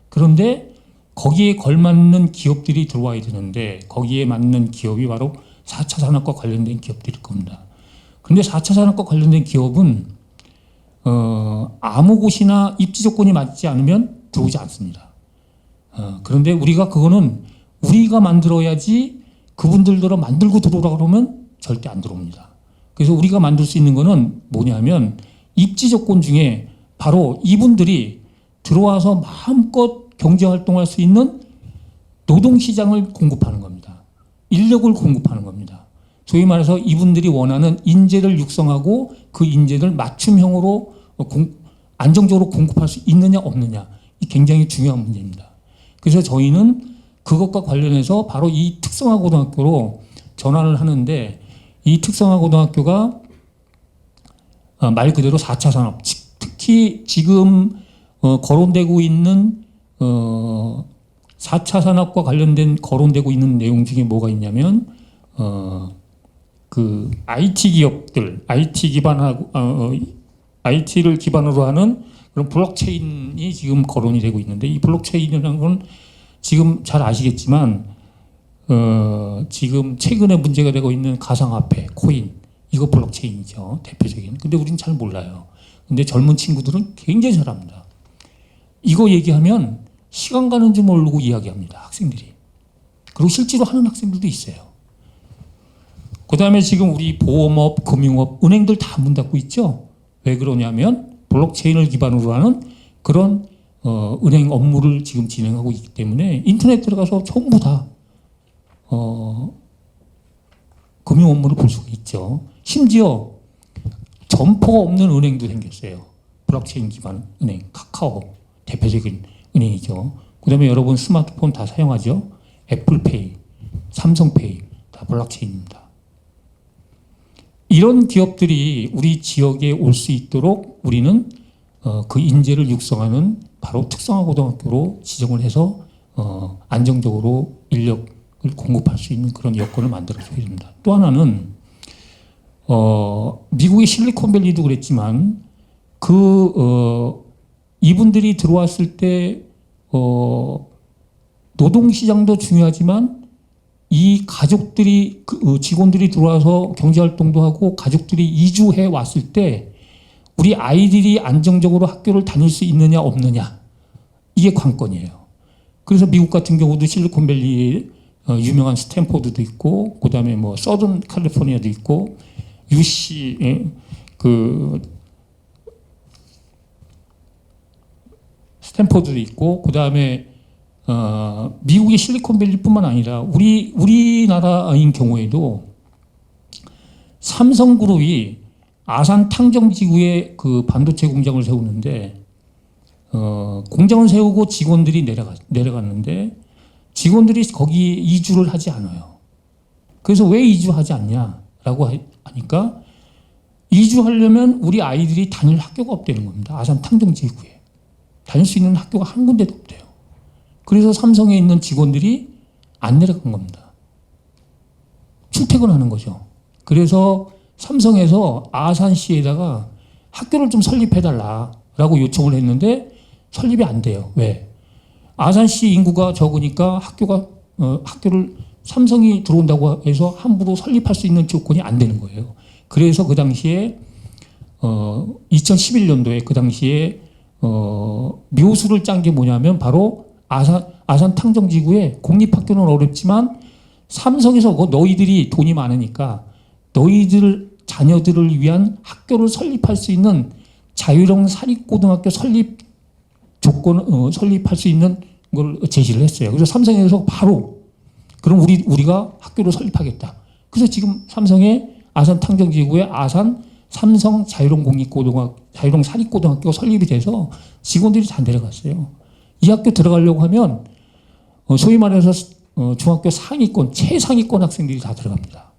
그런데 거기에 걸맞는 기업들이 들어와야 되는데, 거기에 맞는 기업이 바로 4차 산업과 관련된 기업들일 겁니다. 그런데 4차 산업과 관련된 기업은 아무 곳이나 입지 조건이 맞지 않으면 들어오지 않습니다. 그런데 우리가 그거는 우리가 만들어야지, 그분들도 만들고 들어오라 그러면 절대 안 들어옵니다. 그래서 우리가 만들 수 있는 거는 뭐냐면, 입지 조건 중에 바로 이분들이 들어와서 마음껏 경제활동할 수 있는 노동시장을 공급하는 겁니다. 인력을 공급하는 겁니다. 소위 말해서 이분들이 원하는 인재를 육성하고 그 인재를 맞춤형으로 안정적으로 공급할 수 있느냐 없느냐, 이 굉장히 중요한 문제입니다. 그래서 저희는 그것과 관련해서 바로 이 특성화 고등학교로 전환을 하는데, 이 특성화 고등학교가 말 그대로 4차 산업, 특히 지금 거론되고 있는 4차 산업과 관련된 거론되고 있는 내용 중에 뭐가 있냐면, 그 IT 기업들, IT를 기반으로 하는 그런 블록체인이 지금 거론이 되고 있는데, 이 블록체인이라는 건 지금 잘 아시겠지만 지금 최근에 문제가 되고 있는 가상화폐, 코인, 이거 블록체인이죠, 대표적인. 근데 우리는 잘 몰라요. 근데 젊은 친구들은 굉장히 잘합니다. 이거 얘기하면 시간 가는 줄 모르고 이야기합니다, 학생들이. 그리고 실제로 하는 학생들도 있어요. 그 다음에 지금 우리 보험업, 금융업, 은행들 다 문 닫고 있죠. 왜 그러냐면 블록체인을 기반으로 하는 그런 은행 업무를 지금 진행하고 있기 때문에 인터넷 들어가서 전부 다 금융 업무를 볼 수가 있죠. 심지어 점포가 없는 은행도 생겼어요. 블록체인 기반 은행, 카카오 대표적인 은행이죠. 그 다음에 여러분 스마트폰 다 사용하죠. 애플페이, 삼성페이 다 블록체인입니다. 이런 기업들이 우리 지역에 올 수 있도록 우리는 그 인재를 육성하는 바로 특성화고등학교로 지정을 해서 안정적으로 인력을 공급할 수 있는 그런 여건을 만들어줘야 됩니다. 또 하나는 미국의 실리콘밸리도 그랬지만 이분들이 들어왔을 때 노동시장도 중요하지만 이 가족들이 직원들이 들어와서 경제활동도 하고 가족들이 이주해 왔을 때 우리 아이들이 안정적으로 학교를 다닐 수 있느냐 없느냐 이게 관건이에요. 그래서 미국 같은 경우도 실리콘밸리에 유명한 스탠포드도 있고 그다음에 뭐 서든 캘리포니아도 있고 UC 스탠포드도 있고 그다음에 미국의 실리콘밸리뿐만 아니라 우리나라인 경우에도 삼성그룹이 아산 탕정지구에 그 반도체 공장을 세우는데 공장을 세우고 직원들이 내려갔는데 직원들이 거기 이주를 하지 않아요. 그래서 왜 이주하지 않냐라고 하니까 이주하려면 우리 아이들이 다닐 학교가 없다는 겁니다. 아산 탕정지구에 다닐 수 있는 학교가 한 군데도 없대요. 그래서 삼성에 있는 직원들이 안 내려간 겁니다. 출퇴근하는 거죠. 그래서 삼성에서 아산시에다가 학교를 좀 설립해달라라고 요청을 했는데 설립이 안 돼요. 왜? 아산시 인구가 적으니까 학교를 삼성이 들어온다고 해서 함부로 설립할 수 있는 조건이 안 되는 거예요. 그래서 그 당시에 2011년도에 그 당시에 묘수를 짠 게 뭐냐면 바로 아산 탕정지구에 공립학교는 어렵지만 삼성에서 너희들이 돈이 많으니까 너희들 자녀들을 위한 학교를 설립할 수 있는 자유형 사립고등학교 설립 조건 설립할 수 있는 걸 제시를 했어요. 그래서 삼성에서 바로 그럼 우리가 학교를 설립하겠다. 그래서 지금 삼성의 아산 탕정지구에 아산 삼성 자유형 사립고등학교가 설립이 돼서 직원들이 다 내려갔어요. 이 학교 들어가려고 하면 소위 말해서 중학교 상위권, 최상위권 학생들이 다 들어갑니다.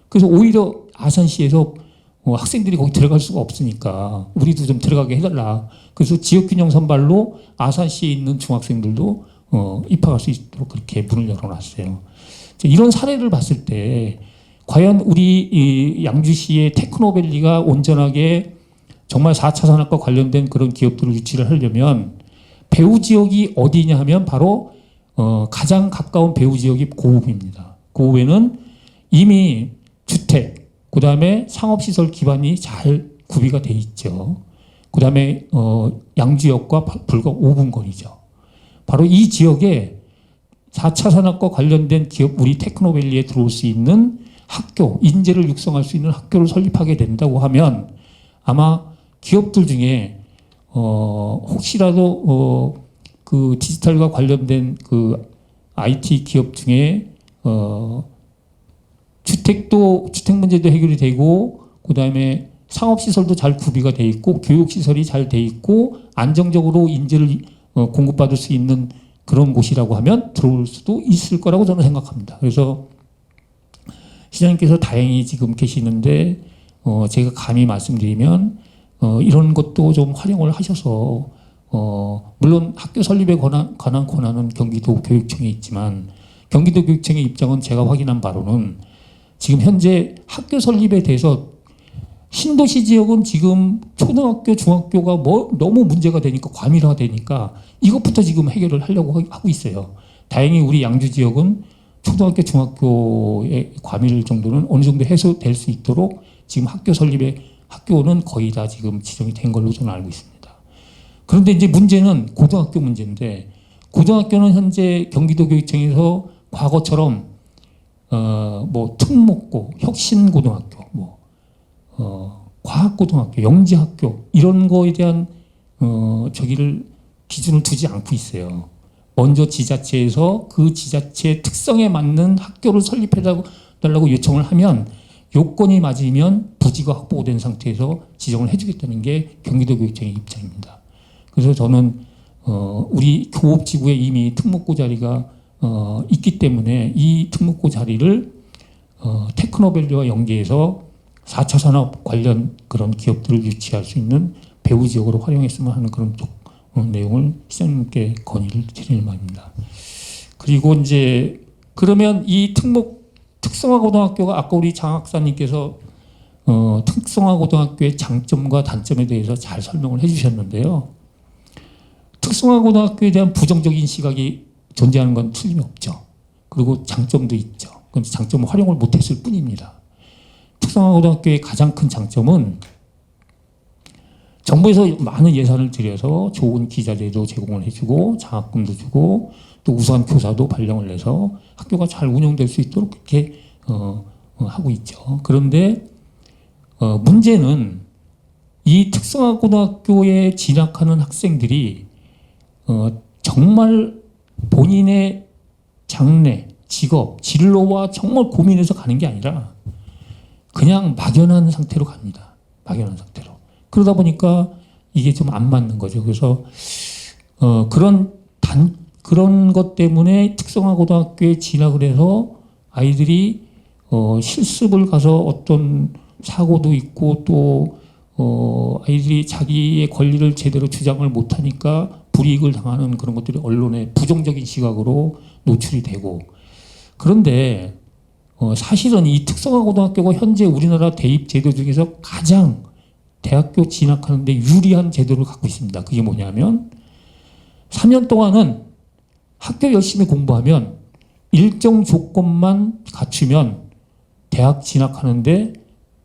그래서 오히려 아산시에서 학생들이 거기 들어갈 수가 없으니까 우리도 좀 들어가게 해달라. 그래서 지역균형 선발로 아산시에 있는 중학생들도 입학할 수 있도록 그렇게 문을 열어놨어요. 이런 사례를 봤을 때 과연 우리 이 양주시의 테크노밸리가 온전하게 정말 4차 산업과 관련된 그런 기업들을 유치를 하려면 배후 지역이 어디냐 하면 바로 가장 가까운 배후 지역이 고읍입니다. 고읍에는 이미 주택, 그 다음에 상업시설 기반이 잘 구비가 돼 있죠. 그 다음에 양주역과 불과 5분 거리죠. 바로 이 지역에 4차 산업과 관련된 기업, 우리 테크노밸리에 들어올 수 있는 학교, 인재를 육성할 수 있는 학교를 설립하게 된다고 하면 아마 기업들 중에 혹시라도 그 디지털과 관련된 그 IT 기업 중에 주택 문제도 해결이 되고 그다음에 상업시설도 잘 구비가 돼 있고 교육시설이 잘 돼 있고 안정적으로 인재를 공급받을 수 있는 그런 곳이라고 하면 들어올 수도 있을 거라고 저는 생각합니다. 그래서 시장님께서 다행히 지금 계시는데 제가 감히 말씀드리면 이런 것도 좀 활용을 하셔서 물론 학교 설립에 관한 권한은 경기도 교육청에 있지만 경기도 교육청의 입장은 제가 확인한 바로는 지금 현재 학교 설립에 대해서 신도시 지역은 지금 초등학교, 중학교가 너무 문제가 되니까 과밀화가 되니까 이것부터 지금 해결을 하려고 하고 있어요. 다행히 우리 양주 지역은 초등학교, 중학교의 과밀 정도는 어느 정도 해소될 수 있도록 지금 학교 설립에 학교는 거의 다 지금 지정이 된 걸로 저는 알고 있습니다. 그런데 이제 문제는 고등학교 문제인데 고등학교는 현재 경기도 교육청에서 과거처럼 뭐 특목고, 혁신고등학교, 과학고등학교, 영재학교 이런 거에 대한 기준을 두지 않고 있어요. 먼저 지자체에서 그 지자체의 특성에 맞는 학교를 설립해달라고 요청을 하면 요건이 맞으면 부지가 확보된 상태에서 지정을 해주겠다는 게 경기도 교육청의 입장입니다. 그래서 저는 우리 교업지구에 이미 특목고 자리가 있기 때문에 이 특목고 자리를 테크노밸리와 연계해서 4차 산업 관련 그런 기업들을 유치할 수 있는 배후 지역으로 활용했으면 하는 그런 내용을 시장님께 건의를 드리는 바입니다. 그리고 이제 그러면 이 특성화고등학교가 아까 우리 장 학사님께서 특성화고등학교의 장점과 단점에 대해서 잘 설명을 해주셨는데요. 특성화고등학교에 대한 부정적인 시각이 존재하는 건 틀림이 없죠. 그리고 장점도 있죠. 그런데 장점은 활용을 못했을 뿐입니다. 특성화고등학교의 가장 큰 장점은 정부에서 많은 예산을 들여서 좋은 기자재도 제공을 해주고 장학금도 주고 또 우수한 교사도 발령을 해서 학교가 잘 운영될 수 있도록 그렇게 하고 있죠. 그런데 문제는 이 특성화고등학교에 진학하는 학생들이 정말 본인의 장래, 직업, 진로와 정말 고민해서 가는 게 아니라 그냥 막연한 상태로 갑니다. 막연한 상태로. 그러다 보니까 이게 좀 안 맞는 거죠. 그래서 그런 것 때문에 특성화고등학교에 진학을 해서 아이들이 실습을 가서 어떤 사고도 있고 또 아이들이 자기의 권리를 제대로 주장을 못하니까 불이익을 당하는 그런 것들이 언론의 부정적인 시각으로 노출이 되고 그런데 사실은 이 특성화고등학교가 현재 우리나라 대입 제도 중에서 가장 대학교 진학하는데 유리한 제도를 갖고 있습니다. 그게 뭐냐면 3년 동안은 학교 열심히 공부하면 일정 조건만 갖추면 대학 진학하는데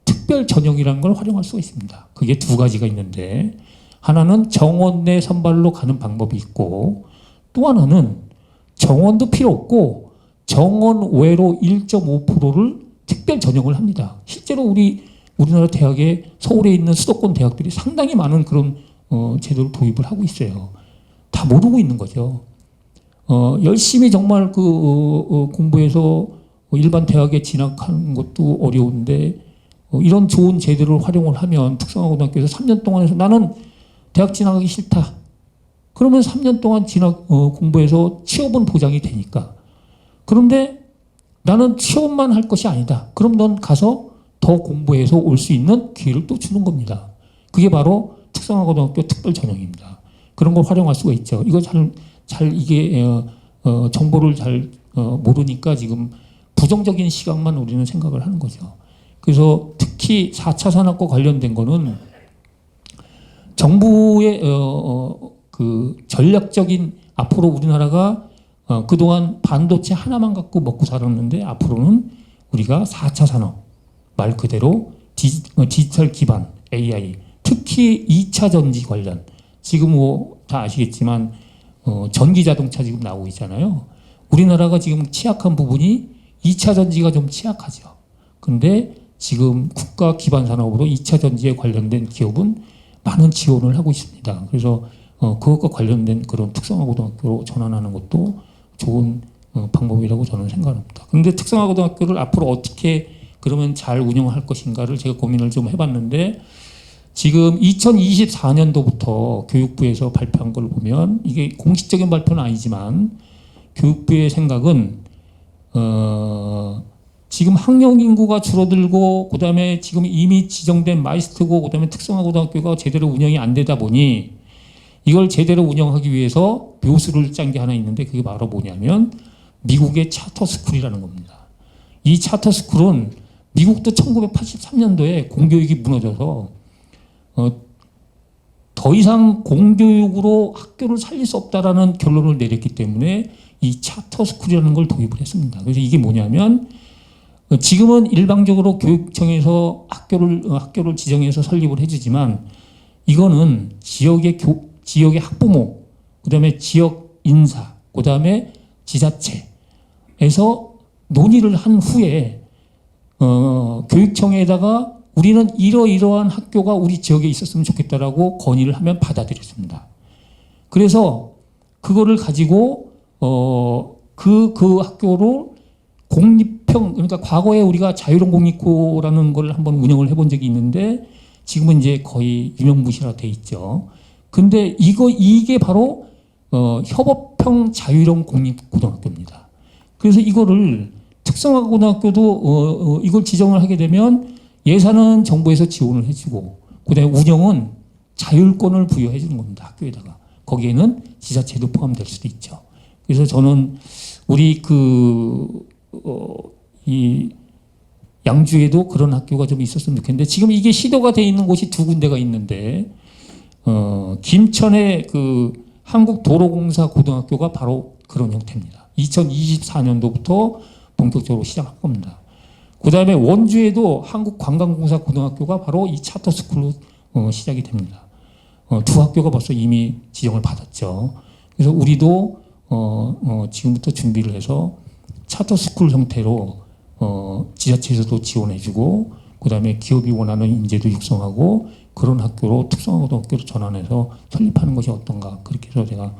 특별 전형이라는 걸 활용할 수가 있습니다. 그게 두 가지가 있는데 하나는 정원 내 선발로 가는 방법이 있고 또 하나는 정원도 필요 없고 정원 외로 1.5%를 특별 전형을 합니다. 실제로 우리나라 대학에 서울에 있는 수도권 대학들이 상당히 많은 그런 제도를 도입을 하고 있어요. 다 모르고 있는 거죠. 열심히 정말 공부해서 일반 대학에 진학하는 것도 어려운데 이런 좋은 제도를 활용을 하면 특성화고등학교에서 3년 동안 해서 나는 대학 진학하기 싫다. 그러면 3년 동안 공부해서 취업은 보장이 되니까. 그런데 나는 취업만 할 것이 아니다. 그럼 넌 가서 더 공부해서 올 수 있는 기회를 또 주는 겁니다. 그게 바로 특성화고등학교 특별 전형입니다. 그런 걸 활용할 수가 있죠. 이거 이게 정보를 잘 모르니까 지금 부정적인 시각만 우리는 생각을 하는 거죠. 그래서 특히 4차 산업과 관련된 거는 정부의 그 전략적인 앞으로 우리나라가 그동안 반도체 하나만 갖고 먹고 살았는데 앞으로는 우리가 4차 산업 말 그대로 디지털 기반 AI 특히 2차 전지 관련 지금 뭐 다 아시겠지만 전기 자동차 지금 나오고 있잖아요. 우리나라가 지금 취약한 부분이 2차 전지가 좀 취약하죠. 그런데 지금 국가 기반 산업으로 2차 전지에 관련된 기업은 많은 지원을 하고 있습니다. 그래서 그것과 관련된 그런 특성화고등학교로 전환하는 것도 좋은 방법이라고 저는 생각합니다. 그런데 특성화고등학교를 앞으로 어떻게 그러면 잘 운영할 것인가를 제가 고민을 좀 해봤는데 지금 2024년도부터 교육부에서 발표한 걸 보면 이게 공식적인 발표는 아니지만 교육부의 생각은 지금 학령 인구가 줄어들고 그다음에 지금 이미 지정된 마이스트고 그다음에 특성화고등학교가 제대로 운영이 안 되다 보니 이걸 제대로 운영하기 위해서 묘수를 짠 게 하나 있는데 그게 바로 뭐냐면 미국의 차터스쿨이라는 겁니다. 이 차터스쿨은 미국도 1983년도에 공교육이 무너져서 더 이상 공교육으로 학교를 살릴 수 없다라는 결론을 내렸기 때문에 이 차터스쿨이라는 걸 도입을 했습니다. 그래서 이게 뭐냐면 지금은 일방적으로 교육청에서 학교를 지정해서 설립을 해주지만 이거는 지역의 학부모, 그다음에 지역 인사, 그다음에 지자체에서 논의를 한 후에 교육청에다가 우리는 이러이러한 학교가 우리 지역에 있었으면 좋겠다라고 건의를 하면 받아들여집니다. 그래서 그거를 가지고 그 학교를 그러니까 과거에 우리가 자유로운 공립고라는 걸 한번 운영을 해본 적이 있는데 지금은 이제 거의 유명무실화 돼 있죠. 근데 이게 바로 협업형 자유로운 공립고등학교입니다. 그래서 이거를 특성화고등학교도 이걸 지정을 하게 되면 예산은 정부에서 지원을 해주고 그다음에 운영은 자율권을 부여해 주는 겁니다. 학교에다가. 거기에는 지자체도 포함될 수도 있죠. 그래서 저는 우리 이 양주에도 그런 학교가 좀 있었으면 좋겠는데 지금 이게 시도가 돼 있는 곳이 두 군데가 있는데 김천의 그 한국도로공사 고등학교가 바로 그런 형태입니다. 2024년도부터 본격적으로 시작할 겁니다. 그 다음에 원주에도 한국관광공사 고등학교가 바로 이 차터스쿨로 시작이 됩니다. 두 학교가 벌써 이미 지정을 받았죠. 그래서 우리도 지금부터 준비를 해서 차터스쿨 형태로 지자체에서도 지원해주고 그 다음에 기업이 원하는 인재도 육성하고 그런 학교로 특성화고등학교로 전환해서 설립하는 것이 어떤가 그렇게 해서 제가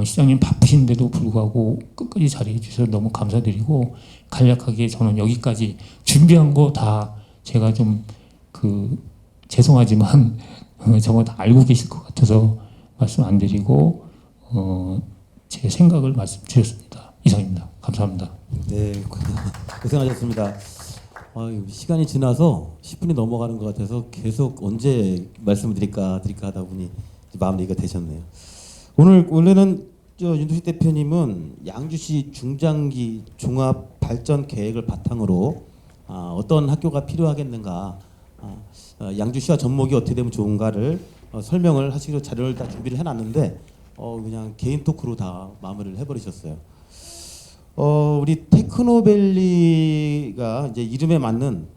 시장님 바쁘신데도 불구하고 끝까지 자리해 주셔서 너무 감사드리고 간략하게 저는 여기까지 준비한 거 다 제가 좀 죄송하지만 저거 다 알고 계실 것 같아서 말씀 안 드리고 제 생각을 말씀드렸습니다. 이상입니다. 감사합니다. 네, 고생하셨습니다. 시간이 지나서 10분이 넘어가는 것 같아서 계속 언제 말씀을 드릴까 하다 보니 마무리가 되셨네요. 원래는 윤두식 대표님은 양주시 중장기 종합 발전 계획을 바탕으로 어떤 학교가 필요하겠는가, 양주시와 접목이 어떻게 되면 좋은가를 설명을 하시기로 자료를 다 준비를 해놨는데 그냥 개인 토크로 다 마무리를 해버리셨어요. 우리 테크노밸리가 이제 이름에 맞는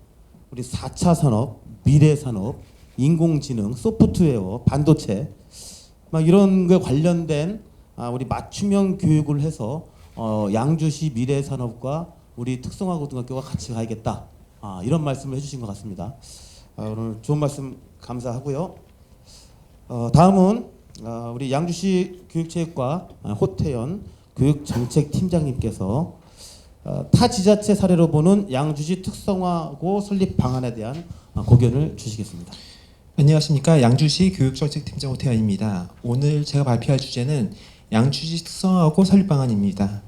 우리 4차 산업, 미래 산업, 인공지능, 소프트웨어, 반도체 막 이런 거 관련된 우리 맞춤형 교육을 해서 양주시 미래 산업과 우리 특성화고등학교가 같이 가야겠다. 이런 말씀을 해주신 것 같습니다. 오늘 좋은 말씀 감사하고요. 다음은 우리 양주시 교육체육과 호태연 교육정책팀장님께서 타 지자체 사례로 보는 양주시 특성화고 설립 방안에 대한 고견을 주시겠습니다. 안녕하십니까. 양주시 교육정책팀장 오태환입니다. 오늘 제가 발표할 주제는 양주시 특성화고 설립 방안입니다.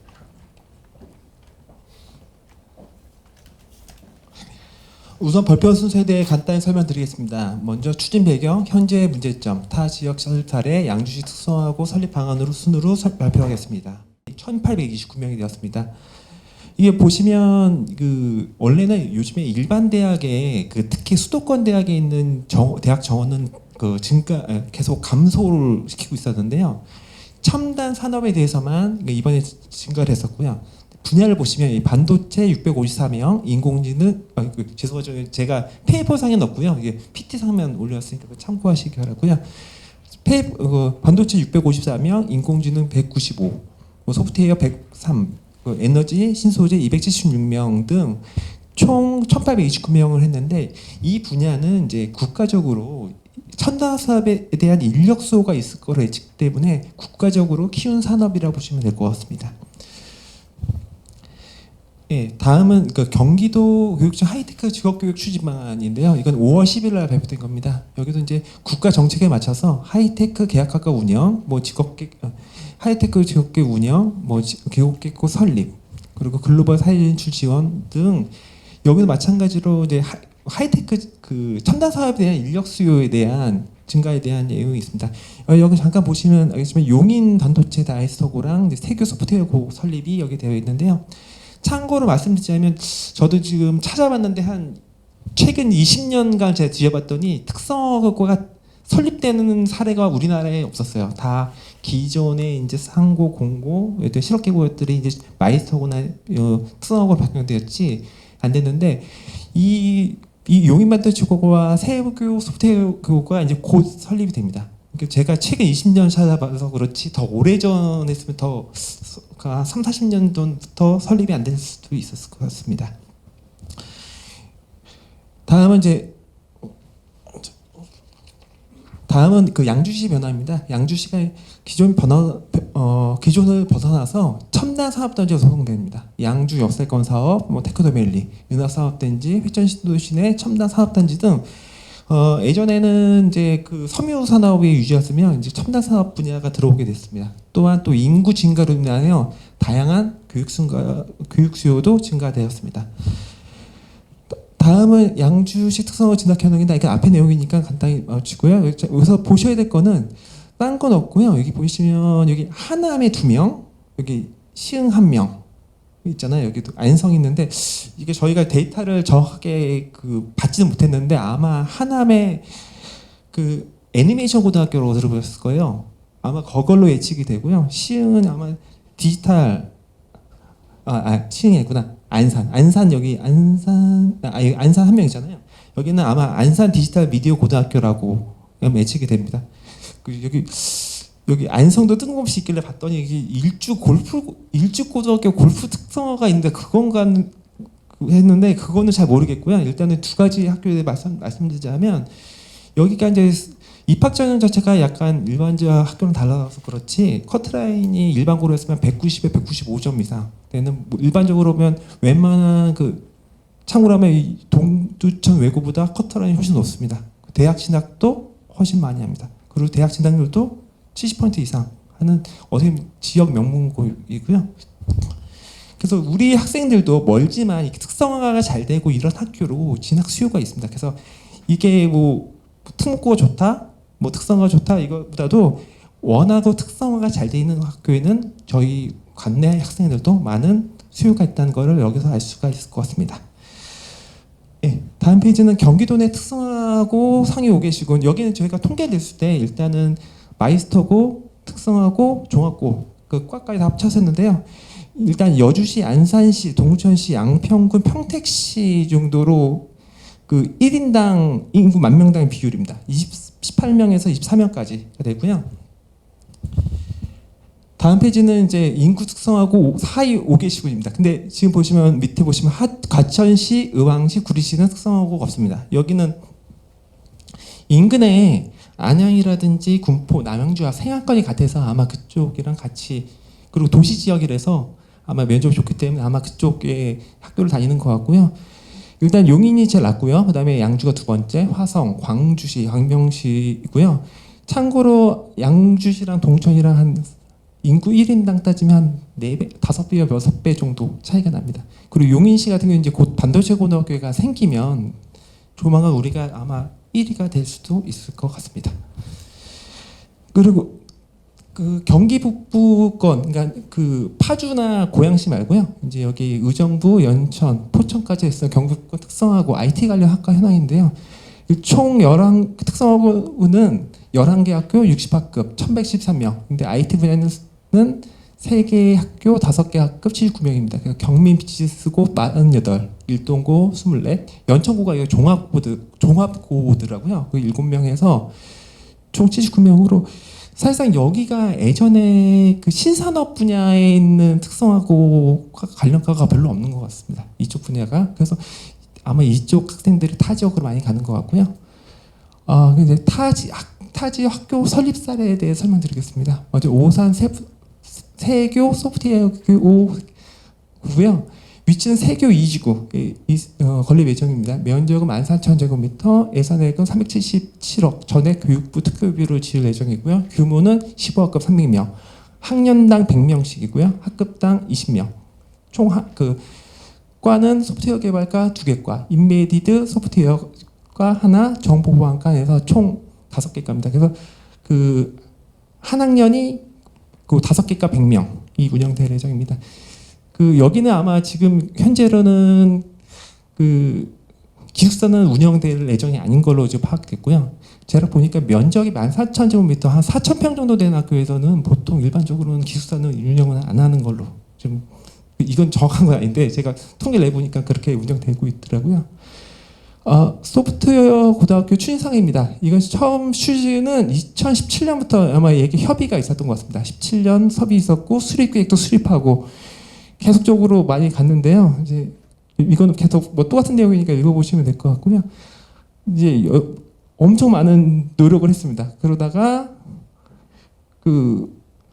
우선 발표 순서에 대해 간단히 설명드리겠습니다. 먼저 추진 배경, 현재의 문제점, 타 지역 설립 사례, 양주시 특성화고 설립 방안으로 순으로 발표하겠습니다. 1829명이 되었습니다. 이게 보시면 원래는 요즘에 일반 대학에 특히 수도권 대학에 있는 대학 정원은 계속 감소를 시키고 있었는데요. 첨단 산업에 대해서만 이번에 증가를 했었고요. 분야를 보시면 이 반도체 654명, 인공지능 죄송하죠. 제가 페이퍼상에 넣었고요. 이게 PT상면 올렸으니까 참고하시기 바라고요. 반도체 654명, 인공지능 195, 소프트웨어 103, 에너지 신소재 276명 등 총 1,829명을 했는데 이 분야는 이제 국가적으로 첨단 사업에 대한 인력 수요가 있을 거로 예측 때문에 국가적으로 키운 산업이라고 보시면 될 것 같습니다. 예, 다음은 경기도 교육청 하이테크 직업교육 추진 방안인데요. 이건 5월 10일 날 발표된 겁니다. 여기도 이제 국가 정책에 맞춰서 하이테크 계약학과 운영, 하이테크 직업교육 운영, 교육계획 설립, 그리고 글로벌 사회 진출 지원 등 여기도 마찬가지로 이제 하이테크 첨단 사업에 대한 인력 수요에 대한 증가에 대한 내용이 있습니다. 여기 잠깐 보시면 알겠지만 용인 반도체 다이스토고랑 세교 소프트웨어 설립이 여기 되어 있는데요. 참고로 말씀드리자면 저도 지금 찾아봤는데 최근 20년간 제가 뒤져봤더니 특성화고가 설립되는 사례가 우리나라에 없었어요. 다 기존의 이제 상고, 공고, 실업계고들이 이제 마이스터고나 특성화고로 변경되었지 안 됐는데 이 용인 반도체고와 세교 소프트웨어 교고가 이제 곧 설립이 됩니다. 제가 최근 20년 찾아봐서 그렇지 더 오래전 했으면 더 3, 40년 전부터 설립이 안 될 수도 있었을 것 같습니다. 다음은 양주시 변화입니다. 양주시가 기존을 벗어나서 첨단 사업단지로 소송됩니다. 양주 역세권 사업, 테크노밸리, 윤화사업단지, 회전신도시 내 첨단 사업단지 등 예전에는 이제 섬유 산업이 유지였으면 이제 첨단 산업 분야가 들어오게 됐습니다. 또한 또 인구 증가로 인하여 다양한 교육 수요도 증가되었습니다. 다음은 양주시 특성화 진학 현황인데 이게 앞에 내용이니까 간단히 마치고요. 여기서 보셔야 될 거는 딴 건 없고요. 여기 보시면 여기 하남에 2명, 여기 시흥 1명 있잖아요. 여기도 안성 있는데 이게 저희가 데이터를 정확하게 받지는 못했는데 아마 하남에 그 애니메이션 고등학교로 들어보셨을 거예요. 아마 그걸로 예측이 되고요. 시흥은 아마 디지털 시흥이 아니구나. 안산 여기 안산 1명 있잖아요. 여기는 아마 안산 디지털 미디어 고등학교라고 예측이 됩니다. 여기 안성도 뜬금없이 있길래 봤더니 이게 일주 고등학교 골프 특성화가 있는데 그건가 했는데 그거는 잘 모르겠고요. 일단은 2가지 학교에 말씀드리자면 여기가 이제 입학 전형 자체가 약간 일반적 학교는 달라서 그렇지 커트라인이 일반고로 했으면 190에 195점 이상 되는 일반적으로 보면 웬만한 참고로 하면 이 동두천 외고보다 커트라인이 훨씬 높습니다. 대학 진학도 훨씬 많이 합니다. 그리고 대학 진학률도 70% 이상 하는 어떻게 보면 지역 명문고이고요. 그래서 우리 학생들도 멀지만 이렇게 특성화가 잘 되고 이런 학교로 진학 수요가 있습니다. 그래서 이게 특목고가 좋다, 특성화가 좋다 이것보다도 원하고 특성화가 잘 돼 있는 학교에는 저희 관내 학생들도 많은 수요가 있다는 것을 여기서 알 수가 있을 것 같습니다. 네, 다음 페이지는 경기도 내 특성화고 상위 5개시군. 여기는 저희가 통계를 냈을 때 일단은 마이스터고 특성화고 종합고 과까지 다 합쳐서 했는데요. 일단 여주시, 안산시, 동천시, 양평군, 평택시 정도로 1인당 인구 10,000명당 비율입니다. 18명에서 24명까지가 되고요. 다음 페이지는 이제 인구 특성하고 하위 5개시군입니다. 근데 지금 보시면 밑에 보시면 과천시, 의왕시, 구리시는 특성하고가 없습니다. 여기는 인근에 안양이라든지 군포, 남양주와 생활권이 같아서 아마 그쪽이랑 같이 그리고 도시 지역이라서 아마 면접이 좋기 때문에 아마 그쪽에 학교를 다니는 것 같고요. 일단 용인이 제일 낮고요. 그다음에 양주가 2번째, 화성, 광주시, 광명시이고요. 참고로 양주시랑 동천이랑 한 인구 1인당 따지면 한 4배, 5배와 6배 정도 차이가 납니다. 그리고 용인시 같은 경우는 이제 곧 반도체 고등학교가 생기면 조만간 우리가 아마 1위가 될 수도 있을 것 같습니다. 그리고 경기 북부권, 그러니까 파주나 고양시 말고요. 이제 여기 의정부, 연천, 포천까지 해서 경기 북부권 특성하고 IT 관련 학과 현황인데요. 총 특성화고는 11개 학교 60학급 1113명. 근데 IT 분야는 3개 학교 5개 학급 79명입니다. 경민 비즈니스고 48, 일동고 24, 연천고가 이거 종합고더라고요. 7명에서 총 79명으로 사실상 여기가 예전에 신산업 분야에 있는 특성화고 관련과가 별로 없는 것 같습니다. 이쪽 분야가. 그래서 아마 이쪽 학생들이 타 지역으로 많이 가는 것 같고요. 근데 타 지역 학교 설립 사례에 대해 설명드리겠습니다. 먼저 오산 세교 소프트웨어고요. 위치는 세교 2지구 건립 예정입니다. 면적은 14,000제곱미터, 예산액은 377억, 전액 교육부 특교비를 지을 예정이고요. 규모는 15학급 300명, 학년당 100명씩이고요. 학급당 20명. 총 과는 소프트웨어 개발과 2개과, 인베디드 소프트웨어과 하나, 정보보안과에서 총 5개과입니다. 그래서 한 학년이 5개과 100명이 운영될 예정입니다. 여기는 아마 지금 현재로는 기숙사는 운영될 예정이 아닌 걸로 지금 파악됐고요. 제가 보니까 면적이 14,000제곱미터, 한 4,000평 정도 되는 학교에서는 보통 일반적으로는 기숙사는 운영을 안 하는 걸로 좀 이건 정확한 건 아닌데 제가 통계를 내보니까 그렇게 운영되고 있더라고요. 소프트웨어 고등학교 추진상입니다. 이건 처음 추진은 2017년부터 아마 얘기 협의가 있었던 것 같습니다. 17년 섭이 있었고 수립계획도 수립하고 계속적으로 많이 갔는데요. 이제 이거는 계속 똑같은 내용이니까 읽어보시면 될 것 같고요. 이제 엄청 많은 노력을 했습니다. 그러다가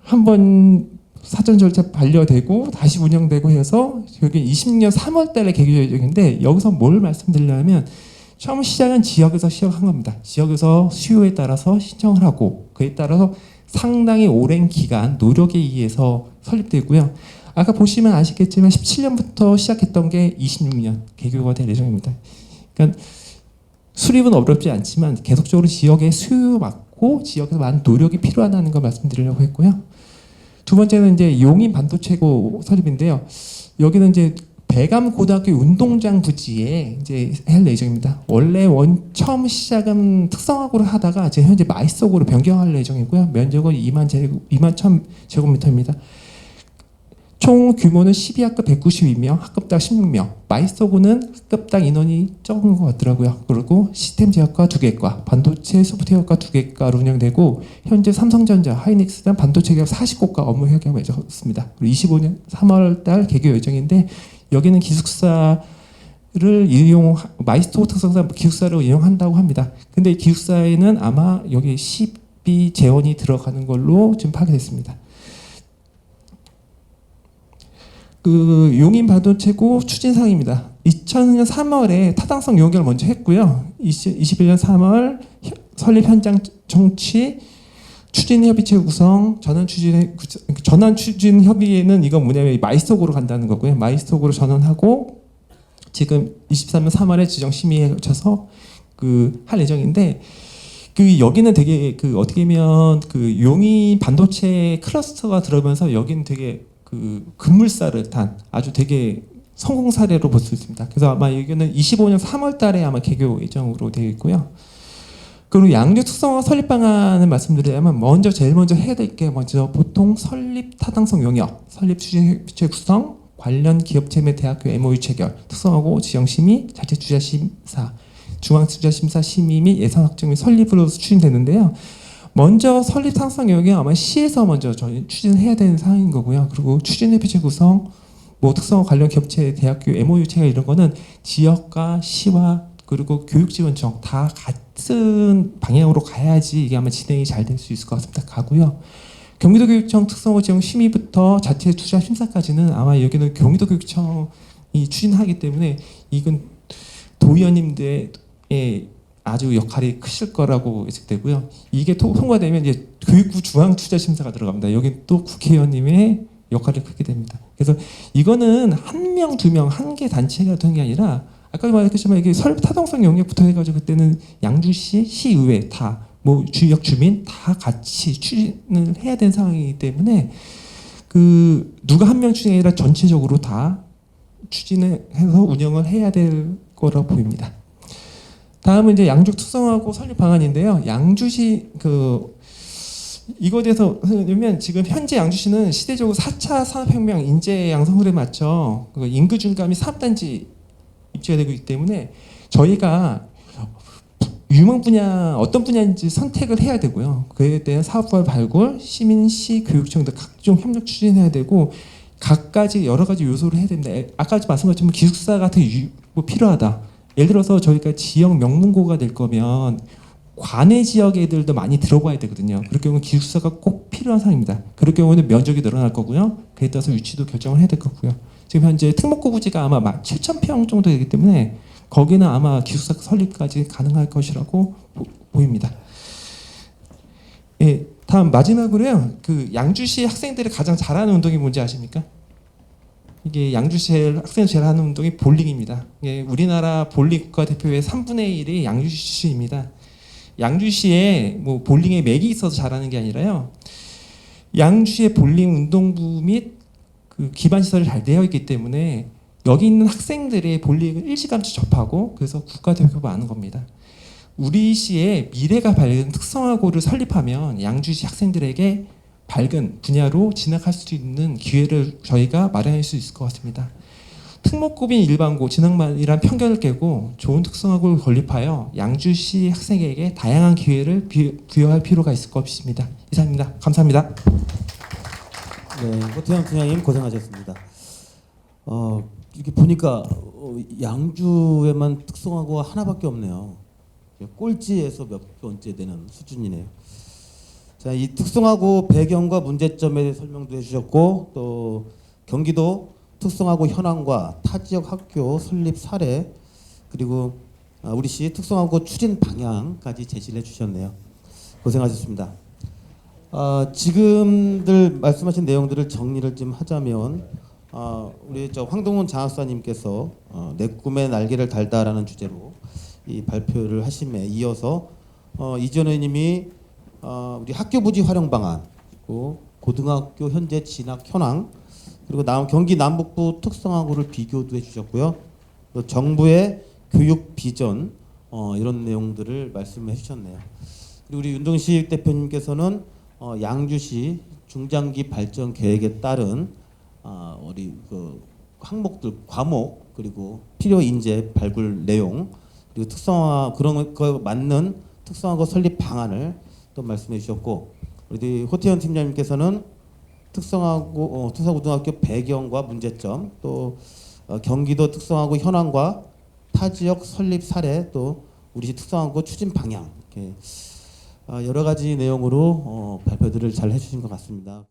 한번 사전 절차 반려되고 다시 운영되고 해서 여기 20년 3월달에 개교 예정인데 여기서 뭘 말씀드리려면 처음 시작은 지역에서 시작한 겁니다. 지역에서 수요에 따라서 신청을 하고 그에 따라서 상당히 오랜 기간 노력에 의해서 설립되고요. 아까 보시면 아시겠지만 17년부터 시작했던 게 26년 개교가 될 예정입니다. 그러니까 수립은 어렵지 않지만 계속적으로 지역의 수요 맞고 지역에서 많은 노력이 필요하다는 걸 말씀드리려고 했고요. 두 번째는 이제 용인 반도체고 설립인데요. 여기는 이제 배감 고등학교 운동장 부지에 이제 할 예정입니다. 원래 처음 시작은 특성화고를 하다가 지금 현재 마이스톡으로 변경할 예정이고요. 면적은 2만 1,000제곱미터입니다. 총 규모는 12학급 192명, 학급당 16명. 마이스톡은 학급당 인원이 적은 것 같더라고요. 그리고 시스템 제약과 2개과, 반도체 소프트웨어과 2개과로 운영되고 현재 삼성전자, 하이닉스랑 반도체 기업 40곳과 업무 협약을 맺었습니다. 그리고 25년 3월달 개교 예정인데 여기는 기숙사를 마이스톡 특성상 기숙사를 이용한다고 합니다. 근데 이 기숙사에는 아마 여기 12 재원이 들어가는 걸로 지금 파악됐습니다. 그 용인 반도체고 추진사항입니다. 2000년 3월에 타당성 요구를 먼저 했고요. 21년 3월 설립 현장 정치 추진협의체 구성 전환 추진 협의회는 이건 뭐냐면 마이스톡으로 간다는 거고요. 마이스톡으로 전환하고 지금 23년 3월에 지정 심의에 거쳐서 그 할 예정인데 그 여기는 되게 그 어떻게 보면 그 용인 반도체 클러스터가 들어오면서 여기는 되게 그 급물살을 탄 아주 되게 성공 사례로 볼 수 있습니다. 그래서 아마 여기는 25년 3월달에 아마 개교 예정으로 되어 있고요. 그리고 양주 특성화 설립 방안을 말씀드리자면 제일 먼저 해야 될 게 먼저 보통 설립 타당성 용역, 설립 추진체 구성, 관련 기업체 및 대학교 MOU 체결, 특성화고 지정 심의, 자체 투자 심사, 중앙 투자 심사 심의 및 예산 확정 및 설립으로 추진되는데요. 먼저 설립 타당성 용역이 아마 시에서 먼저 저희 추진해야 되는 사항인 거고요. 그리고 추진협의체 구성, 뭐 특성화 관련 기업체, 대학교 MOU 체결 이런 거는 지역과 시와 그리고 교육지원청 다 같은 방향으로 가야지 이게 아마 진행이 잘 될 수 있을 것 같습니다. 가고요. 경기도교육청 특성화 지정 심의부터 자체 투자 심사까지는 아마 여기는 경기도교육청이 추진하기 때문에 이건 도의원님들의 아주 역할이 크실 거라고 예측되고요. 이게 통과되면 이제 교육부 중앙 투자 심사가 들어갑니다. 여기 또 국회의원님의 역할이 크게 됩니다. 그래서 이거는 한 명, 두 명, 한 개 단체가 되는 게 아니라 아까 말했지만 이게 설립 타당성 영역부터 해가지고 그때는 양주시, 시의회 다 뭐 지역 주민 다 같이 추진을 해야 되는 상황이기 때문에 그 누가 한 명 추진이 아니라 전체적으로 다 추진을 해서 운영을 해야 될 거라 보입니다. 다음은 이제 양주 특성화고 설립 방안인데요. 양주시 그 이거에 대해서 보면 지금 현재 양주시는 시대적으로 4차 산업혁명 인재 양성 흐름에 맞춰 그 인구 증가및 사업단지 입지가 되고 있기 때문에 저희가 유망 분야 어떤 분야인지 선택을 해야 되고요. 그에 대한 사업발 발굴, 시민시, 교육청 등 각종 협력 추진해야 되고 각가지 여러 가지 요소를 해야 됩니다. 아까 말씀하신 것처럼 기숙사 같은 뭐 필요하다. 예를 들어서 저희가 지역 명문고가 될 거면 관내 지역 애들도 많이 들어가야 되거든요. 그럴 경우는 기숙사가 꼭 필요한 상황입니다. 그럴 경우는 면적이 늘어날 거고요. 그에 따라서 위치도 결정을 해야 될 거고요. 지금 현재 특목고 부지가 아마 7,000평 정도 되기 때문에 거기는 아마 기숙사 설립까지 가능할 것이라고 보입니다. 예, 다음 마지막으로요. 그 양주시 학생들이 가장 잘하는 운동이 뭔지 아십니까? 이게 양주시 학생이 제일 하는 운동이 볼링입니다. 예, 우리나라 볼링 국가대표의 3분의 1이 양주시입니다. 양주시에 뭐 볼링에 맥이 있어서 잘하는 게 아니라요. 양주시의 볼링 운동부 및 그 기반 시설이 잘 되어 있기 때문에 여기 있는 학생들의 볼링을 일찌감치 접하고 그래서 국가대표가 많은 겁니다. 우리 시에 미래가 밝은 특성화고를 설립하면 양주시 학생들에게 밝은 분야로 진학할 수 있는 기회를 저희가 마련할 수 있을 것 같습니다. 특목고빈 일반고 진학만이란 편견을 깨고 좋은 특성화고를 건립하여 양주시 학생에게 다양한 기회를 부여할 필요가 있을 것 같습니다. 이상입니다. 감사합니다. 네, 호태영 팀장님 고생하셨습니다. 이렇게 보니까 양주에만 특성화고가 하나밖에 없네요. 꼴찌에서 몇 번째 되는 수준이네요. 자, 이 특성화고 배경과 문제점에 대해 설명도 해주셨고 또 경기도 특성화고 현황과 타 지역 학교 설립 사례 그리고 우리 시 특성화고 추진 방향까지 제시를 해주셨네요. 고생하셨습니다. 지금들 말씀하신 내용들을 정리를 좀 하자면 우리 저 황동훈 장학사님께서 내 꿈의 날개를 달다라는 주제로 이 발표를 하심에 이어서 이전 의원님이 우리 학교부지 활용 방안, 그리고 고등학교 현재 진학 현황, 그리고 경기 남북부 특성화고를 비교도 해주셨고요. 또 정부의 교육 비전 이런 내용들을 말씀해 주셨네요. 그리고 우리 윤동식 대표님께서는 양주시 중장기 발전 계획에 따른 우리 그 항목들, 과목, 그리고 필요 인재 발굴 내용, 그리고 특성화 그런 거 맞는 특성화고 설립 방안을 또 말씀해 주셨고, 우리 호태현 팀장님께서는 특성화고등학교 배경과 문제점, 또 경기도 특성화고 현황과 타 지역 설립 사례, 또 우리 특성화고 추진 방향, 이렇게 여러 가지 내용으로 발표들을 잘 해주신 것 같습니다.